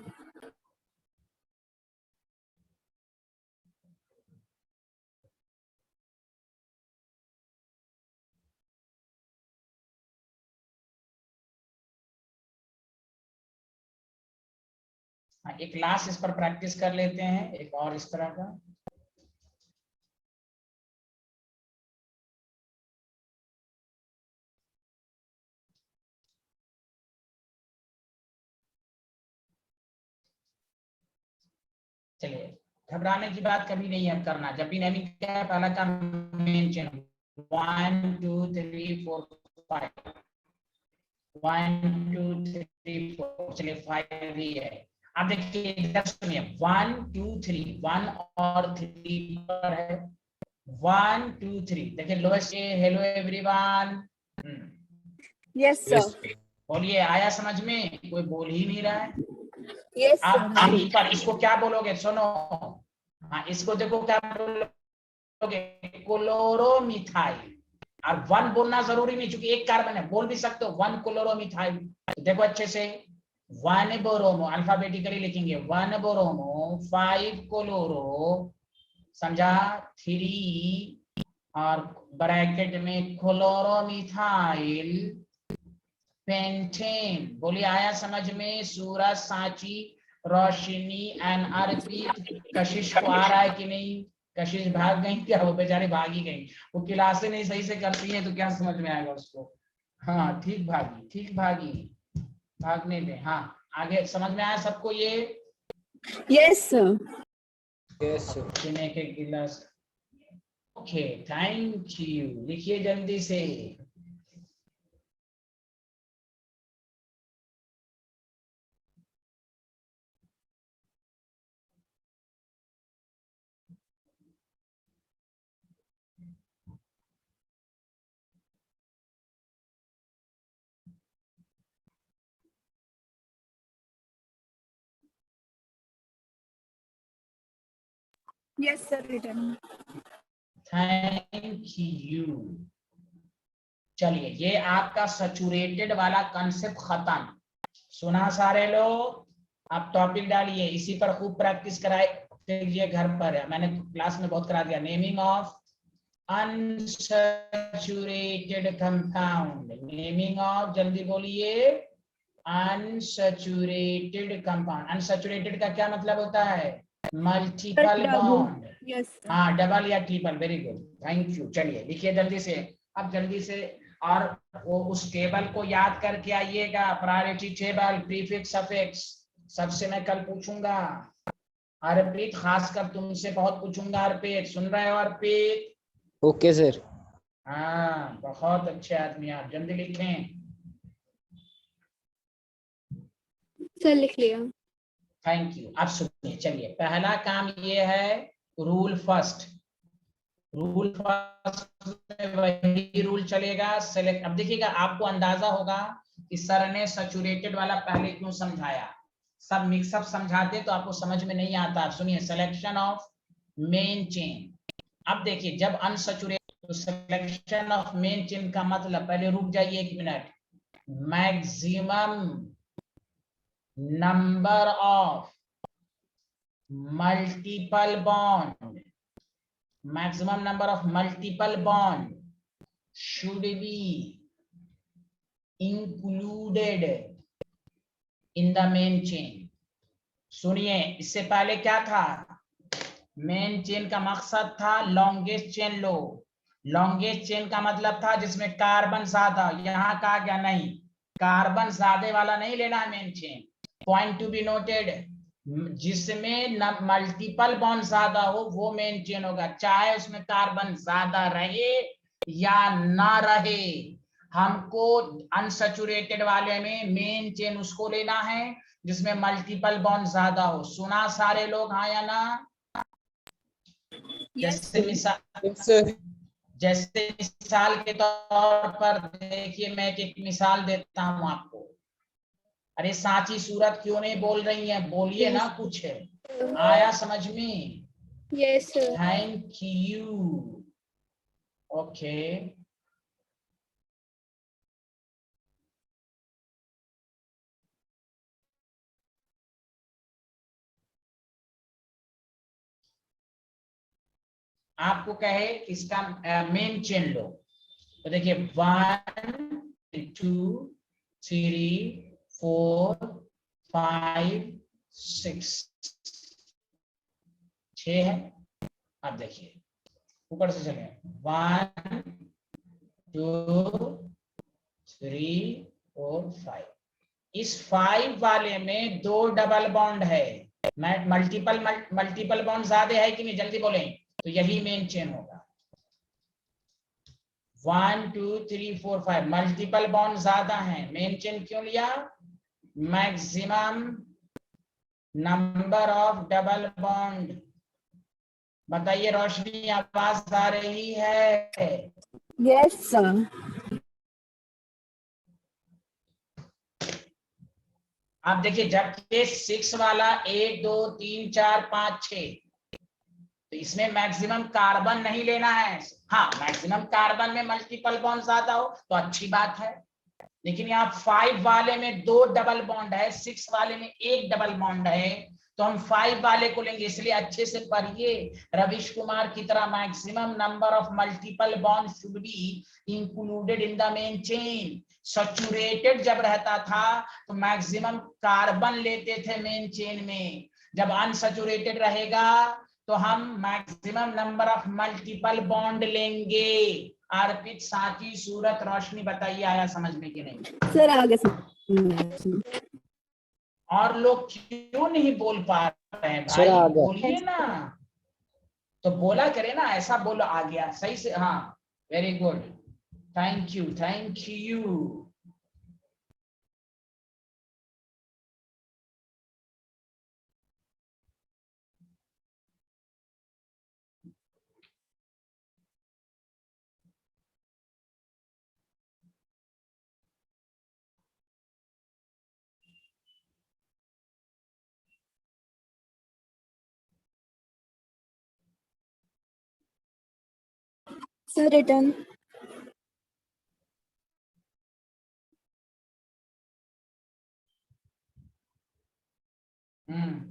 हाँ, एक क्लास इस पर प्रैक्टिस कर लेते हैं, एक और इस तरह का। चलिए, घबराने की बात कभी नहीं है करना। जब भी नेमिंग क्या है, पहला काम मेन चेन 1 2 3 4 5 1 2 3 4, चलिए 5 ही है। अब देखिए इधर सुनिए 1 2 3 1 और 3 पर है 1 2 3। देखिए लोएस्ट ए, हेलो एवरीवन।
Yes, sir.
बोलिए, आया समझ में? कोई बोल ही नहीं रहा है।
Yes,
आप
sir.
इस पर इसको क्या बोलोगे? सुनो, हाँ इसको देखो क्या बोलोगे, क्लोरोमिथाइल। और 1 बोलना जरूरी नहीं, क्योंकि एक कार्बन है, बोल भी सकते हो 1 क्लोरोमिथाइल। तो देखो अच्छे से 1 बोरोमो, अल्फाबेटिकली लिखेंगे 1 बोरोमो 5 क्लोरो, समझा, 3 और ब्रैकेट में क्लोरोमिथाइल पेंटेन। बोलिए, आया समझ में? सूरज, सांची, रोशनी एंड अर्पित, कशिश को आ रहा है कि नहीं? कशिश भाग गई क्या? वो बेचारी भाग ही गई, वो क्लासें नहीं सही से करती है तो क्या समझ में आएगा उसको। हाँ ठीक भागी, ठीक भागी, भागने दे। हाँ आगे समझ में आया सबको ये?
Yes, sir.
पीने के गिलास। Okay, thank you. लिखिए जल्दी से।
Yes, sir. Written.
Thank you. चलिए, ये आपका सैचुरेटेड वाला कंसेप्ट खत्म। सुना सारे लोग? आप टॉपिक डालिए, इसी पर खूब प्रैक्टिस कराए कीजिए घर पर। मैंने क्लास में बहुत करा दिया। Naming of unsaturated compound. Naming of, जल्दी बोलिए, अनसैचुरेटेड कंपाउंड। अनसैचुरेटेड का क्या मतलब होता है? Multiple bond.
Yes, sir.
हाँ, डबल या triple. Very good, thank you. चलिए लिखिए जल्दी से, अब जल्दी से। और वो उस टेबल को याद करके आइएगा, प्रायोरिटी टेबल, प्रीफिक्स, सफिक्स, सबसे मैं कल पूछूंगा। अर्पित, खासकर तुमसे बहुत पूछूंगा। अर्पित, सुन रहे हो अर्पित?
Okay sir.
हाँ बहुत अच्छे आदमी आप, जल्दी लिखें।
Sir, लिख लिया.
Thank you. अब सुनिए, चलिए पहला काम ये है, रूल फर्स्ट। रूल फर्स्ट में वही रूल चलेगा, सेलेक्ट। अब देखिएगा, आपको अंदाजा होगा कि सर ने सैचुरेटेड वाला पहले क्यों समझाया। सब मिक्सअप समझाते तो आपको समझ में नहीं आता। सुनिए, सिलेक्शन ऑफ मेन चेन। अब देखिए, जब अनसैचुरेटेड, तो सिलेक्शन ऑफ मेन चेन का मतलब, पहले रुक जाइए 1 minute, maximum number of multiple bond, maximum number of multiple bond should be included in the main chain। सुनिए, इससे पहले क्या था? मेन चेन का मकसद था लॉन्गेस्ट चेन लो। लॉन्गेस्ट चेन का मतलब था जिसमें कार्बन ज्यादा। यहाँ कहा गया नहीं, कार्बन ज्यादा वाला नहीं लेना है main chain. Point to be noted, जिसमें मल्टीपल बॉन्ड ज्यादा हो वो मेन चेन होगा, चाहे उसमें कार्बन ज्यादा रहे या ना रहे। हमको अनसैचुरेटेड वाले में मेन चेन उसको लेना है जिसमें मल्टीपल बॉन्ड ज्यादा हो। सुना सारे लोग? हाँ या ना? जैसे मिसाल के तौर पर देखिए, मैं एक मिसाल देता हूं आपको। अरे सांची सूरत क्यों नहीं बोल रही है? बोलिए ना कुछ। आया समझ में?
Yes, sir.
Thank you. Okay, आपको कहे इसका मेन चेन लो, तो देखिए 1 2 3 4 5 6 6 है। अब देखिए ऊपर से चले, 1 2 3 4 5। इस 5 वाले में 2 डबल बॉन्ड है, मल्टीपल बॉन्ड ज्यादा है कि नहीं, जल्दी बोलें। तो यही मेन चेन होगा। 1 2 3 4 5 मल्टीपल बॉन्ड ज्यादा है। मेन चेन क्यों लिया? Maximum number of double bond. बताइए रोशनी, आवाज आ रही है?
Yes, sir.
आप देखिए, जबकि 6 वाला 1 2 3 4 5 6, तो इसमें मैक्सिमम कार्बन नहीं लेना है। हाँ, मैक्सिमम कार्बन में मल्टीपल बॉन्ड ज्यादा हो तो अच्छी बात है, लेकिन यहाँ 5 वाले में 2 डबल बॉन्ड है, 6 वाले में 1 डबल बॉन्ड है, तो हम 5 वाले को लेंगे। इसलिए अच्छे से पढ़िए, रविश कुमार की तरह maximum number of multiple bond should be included in the main chain. Saturated जब रहता था तो मैक्सिमम कार्बन लेते थे मेन चेन में, जब अनसैचुरेटेड रहेगा तो हम maximum number of multiple bond लेंगे। अर्पित, साकी, सूरत, रोशनी, बताइए आया समझ में कि नहीं?
Sir, आगे समझ।
और लोग क्यों नहीं बोल पा रहे हैं
सर,
भाई?
आ गया।
बोलिए ना, तो बोला करे ना, ऐसा बोलो आ गया सही से। हाँ, very good, thank you thank you.
Sir, written.
हम्म,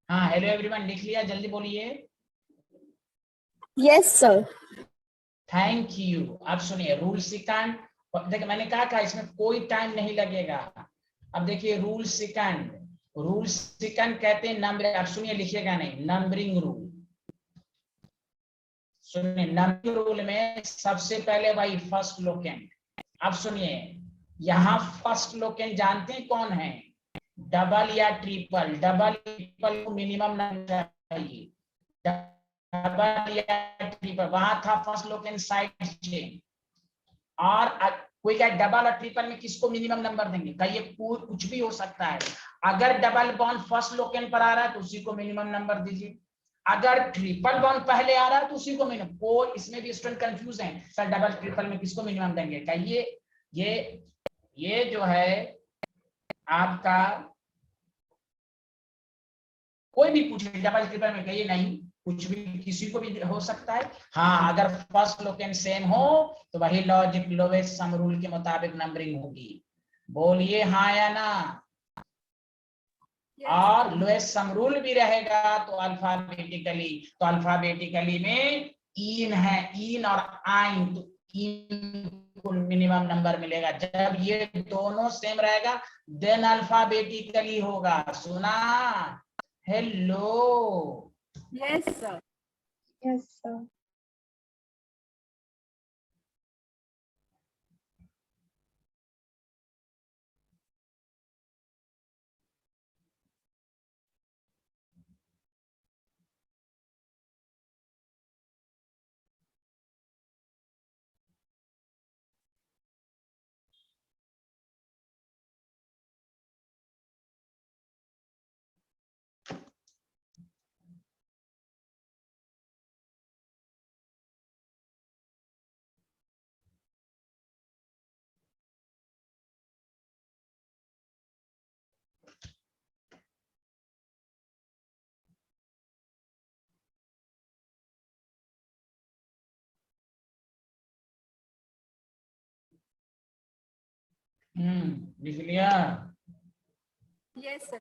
हाँ, हेलो एवरीवन, लिख लिया? जल्दी बोलिए।
Yes, sir.
Thank you. अब सुनिए, रूल सेकंड। देखिए, मैंने कहा था इसमें कोई टाइम नहीं लगेगा। अब देखिए, रूल सेकंड कहते हैं नंबर। अब सुनिए, लिखिएगा नहीं, नंबरिंग रूल। सुनिए, नंबरिंग रूल में सबसे पहले भाई फर्स्ट लोकेंट। अब सुनिए, यहाँ फर्स्ट लोकेंट जानते हैं कौन है? डबल या ट्रिपल। डबल ट्रिपल को मिनिमम नंबर चाहिए। डबल या ट्रिपल, वहां था फर्स्ट लोकेंट साइड चेन। और कोई क्या डबल और ट्रिपल में किसको मिनिमम नंबर देंगे? कहिए, कुछ भी हो सकता है। अगर डबल बॉन्ड फर्स्ट लोकेंट पर आ रहा है तो उसी को मिनिमम नंबर दीजिए। अगर ट्रिपल बॉन्ड पहले आ रहा है तो उसी को मिनिमम। को इसमें भी स्टूडेंट कंफ्यूज है, सर डबल ट्रिपल में किसको मिनिमम देंगे? कहिए, ये जो है आपका, कोई भी पूछ ले डबल ट्रिपल में, कहिए नहीं, कुछ भी किसी को भी हो सकता है। हाँ, अगर फर्स्ट लोकेंट सेम हो तो वही लॉजिक लोवेस्ट सम रूल के मुताबिक नंबरिंग होगी। बोलिए हाँ या ना? और लोएस्ट सम रूल भी रहेगा तो अल्फाबेटिकली। तो अल्फाबेटिकली में इन है, इन और आइन, तो इन को मिनिमम नंबर मिलेगा। जब ये दोनों सेम रहेगा देन अल्फाबेटिकली होगा। सुना? Hello,
Yes, sir.
Yes, sir.
लिख लिया?
Yes, sir.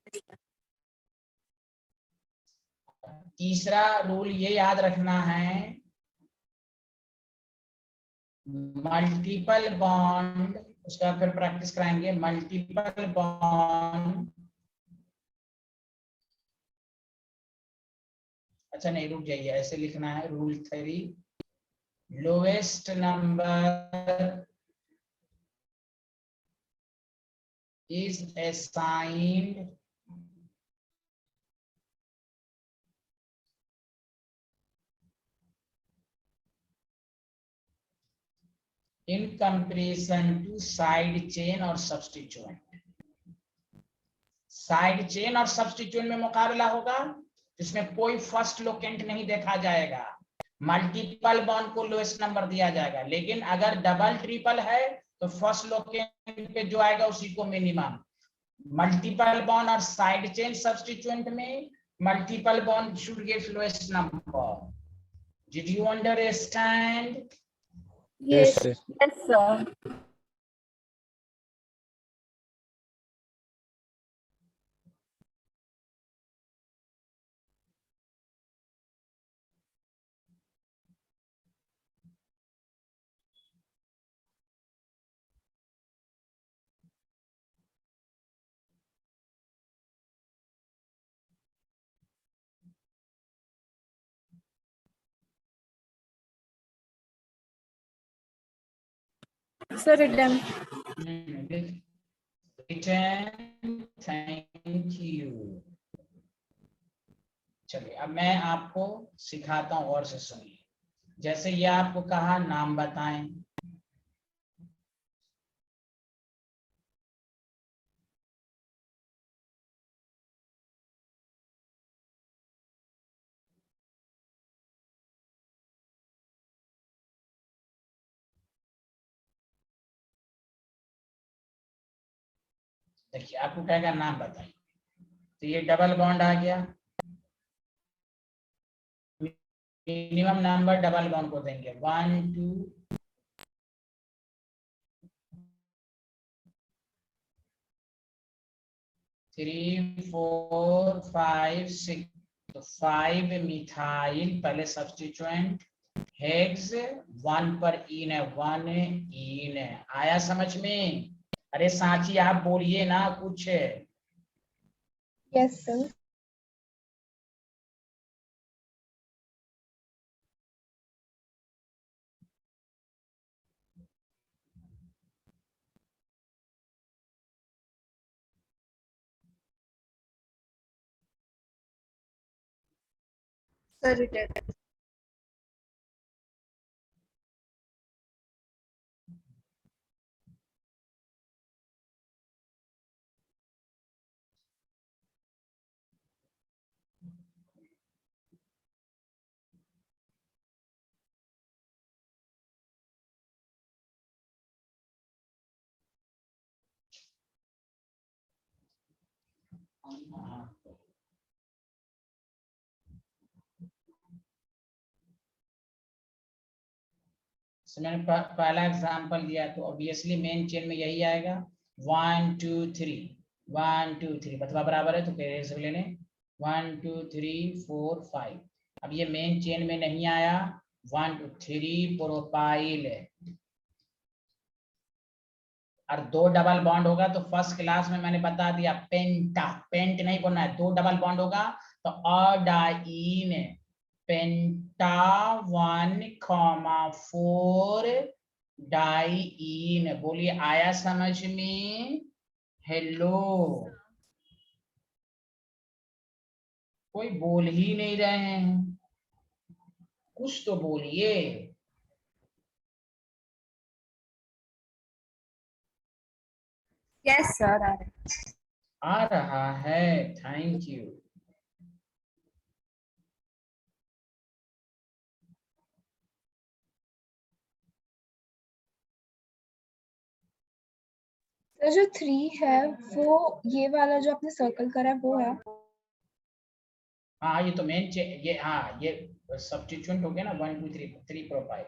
तीसरा रूल ये याद रखना है, मल्टीपल बॉन्ड, उसका फिर प्रैक्टिस कराएंगे। मल्टीपल बॉन्ड, अच्छा नहीं रुक जाइए, ऐसे लिखना है rule 3, lowest number is assigned in comparison to side chain और substituent। साइड चेन और सब्स्टिट्यूएंट में मुकाबला होगा, जिसमें कोई फर्स्ट लोकेंट नहीं देखा जाएगा। मल्टीपल बॉन्ड को लोएस्ट नंबर दिया जाएगा, लेकिन अगर डबल ट्रिपल है तो फर्स्ट लोकेंट पे जो आएगा उसी को मिनिमम। मल्टीपल बॉन्ड और साइड चेन सब्स्टिट्यूएंट में multiple bond should get lowest number. Did you understand?
Yes, yes, sir. Sir, written.
Thank you. चलिए अब मैं आपको सिखाता हूँ, और से सुनिए। जैसे ये आपको कहा नाम बताएं, देखिए आपको कहेगा नाम बताइए, तो ये डबल बॉन्ड आ गया। मिनिमम नंबर डबल बॉन्ड को देंगे 1 2 3 4 5 6। तो 5 मिथाइल पहले सब्स्टिट्यूएंट, हेक्स 1 पर इन है, 1 इन है। आया समझ में? अरे सांची आप बोलिए ना कुछ।
Yes sir.
Sir, written.
मैंने पहला एग्जांपल दिया, तो ऑब्वियसली मेन चेन में यही आएगा 1 2 3 1 2 3, मतलब बराबर है तो पहले से ले लें 1 2 3 4 5। अब ये मेन चेन में नहीं आया, 1 2 3 प्रोपाइल है, और 2 डबल बॉन्ड होगा तो फर्स्ट क्लास में मैंने बता दिया पेंटा, पेंट नहीं बोलना है, 2 डबल बॉन्ड होगा तो अडाइन, पेंटा 1,4 डाइइन। बोलिए आया समझ में? हेलो, कोई बोल ही नहीं रहे हैं, कुछ तो बोलिए।
Yes, sir. आ रहा है।
आ रहा है, थैंक यू।
सर जो 3 है वो ये वाला जो आपने सर्कल करा है वो है।
हाँ ये तो मेन ये, हाँ ये सब्स्टिट्यूएंट हो गया ना, 1 2 3 3 प्रोपाइल।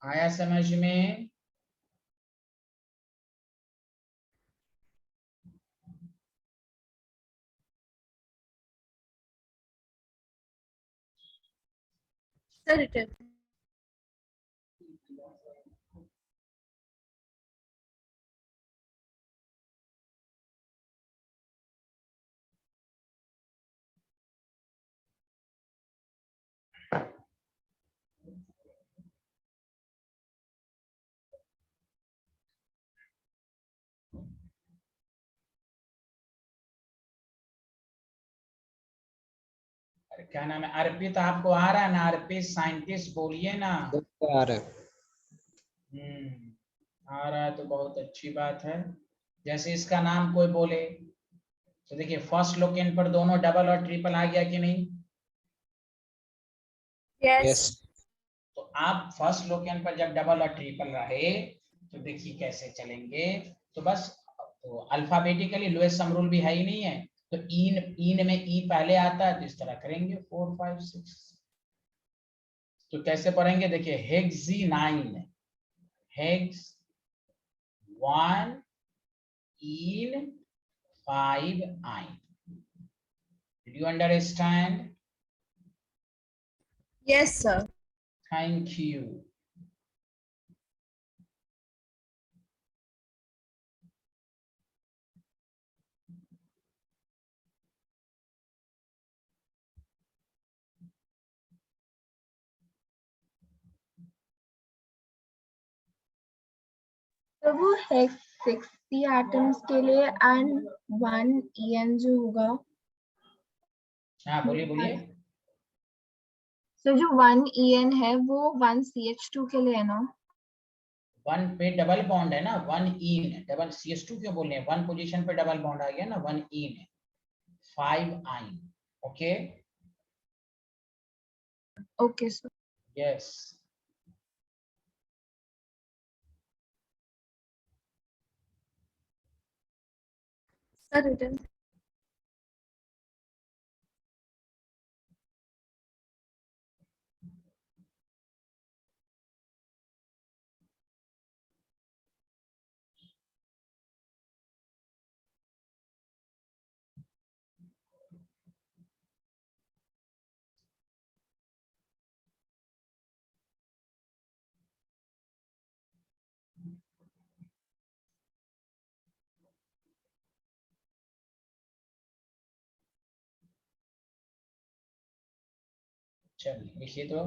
आया समझ में?
Sir, written.
अरे क्या नाम है, अर्पित आपको आ रहा है ना? अर्पित साइंटिस्ट बोलिए ना।
आ रहा है।
आ रहा है तो बहुत अच्छी बात है। जैसे इसका नाम कोई बोले तो देखिए फर्स्ट लोकेंट पर दोनों डबल और ट्रिपल आ गया कि नहीं?
Yes.
यस
तो आप फर्स्ट लोकेंट पर जब डबल और ट्रिपल रहे तो देखिए कैसे चलेंगे। तो बस तो अल्फाबेटिकली लोएस्ट सम रूल भी है ही नहीं है, तो इन में ई पहले आता है तो इस तरह करेंगे 4 5 6। तो कैसे पढ़ेंगे देखिए, हेक्सी9 हेक्स 1 इन 5 आइन। Did you understand?
Yes, sir.
Thank you.
तो वो हेक्स 60 एटम्स के लिए एंड 1 EN जो होगा,
हाँ बोलिए बोलिए।
तो जो 1 EN है वो 1 CH2 के लिए है ना?
1 पे डबल बॉन्ड है ना, 1 इन डबल CH2 क्यों बोल रहे हैं? 1 पोजीशन पे डबल बॉन्ड आ गया ना, 1 इन 5 आइन। Okay
okay sir.
Yes.
Sir, written.
चलिए लिखिए तो।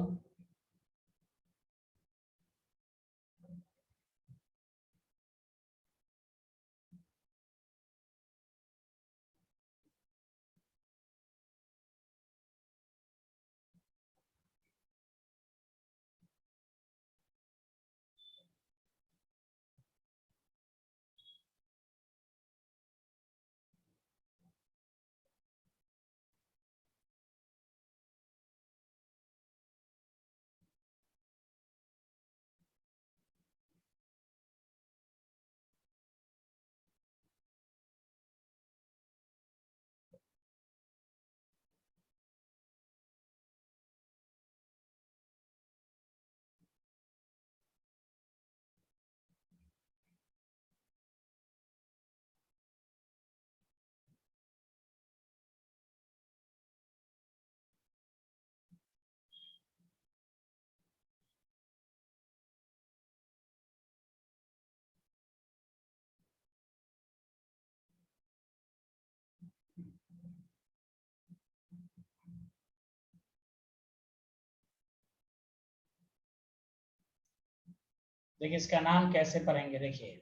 देखिए इसका नाम कैसे पढ़ेंगे, देखिए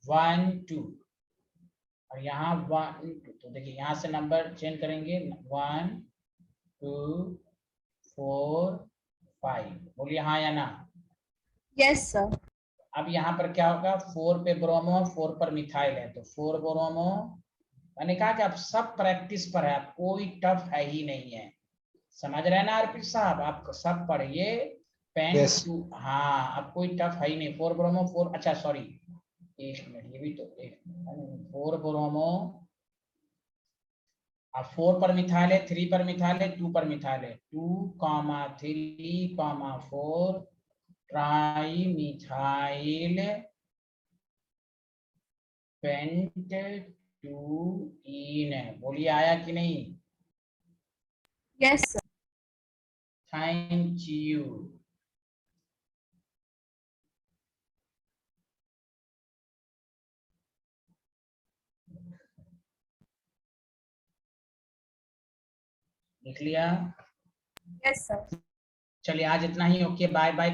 1 2 और यहाँ 1 2। तो देखिए यहाँ से नंबर चेंज करेंगे, 1 2 4 5। बोलिए हाँ या ना।
Yes, sir.
अब यहाँ पर क्या होगा, 4 पे ब्रोमो 4 पर मिथाइल है तो 4 ब्रोमो। मैंने कहा कि आप सब प्रैक्टिस पर है, आप कोई टफ है ही नहीं है। समझ रहे हैं ना अर्पित साहब? आप सब पढ़िए पेन
Yes.
टू। हाँ अब कोई टफ है ही नहीं। 4 ब्रोमो 4, अच्छा सॉरी एक मिनट, ये भी तो एक 4 ब्रोमो। अब 4 पर मिथाइल है, 3 पर मिथाइल है, 2 पर मिथाइल है, 2,3,4 ट्राई मिथाइल पेंट टू इन है। बोलिए आया कि नहीं?
Yes, sir.
Thank you. लिख लिया?
Yes sir.
चलिए आज इतना ही। Okay, bye bye.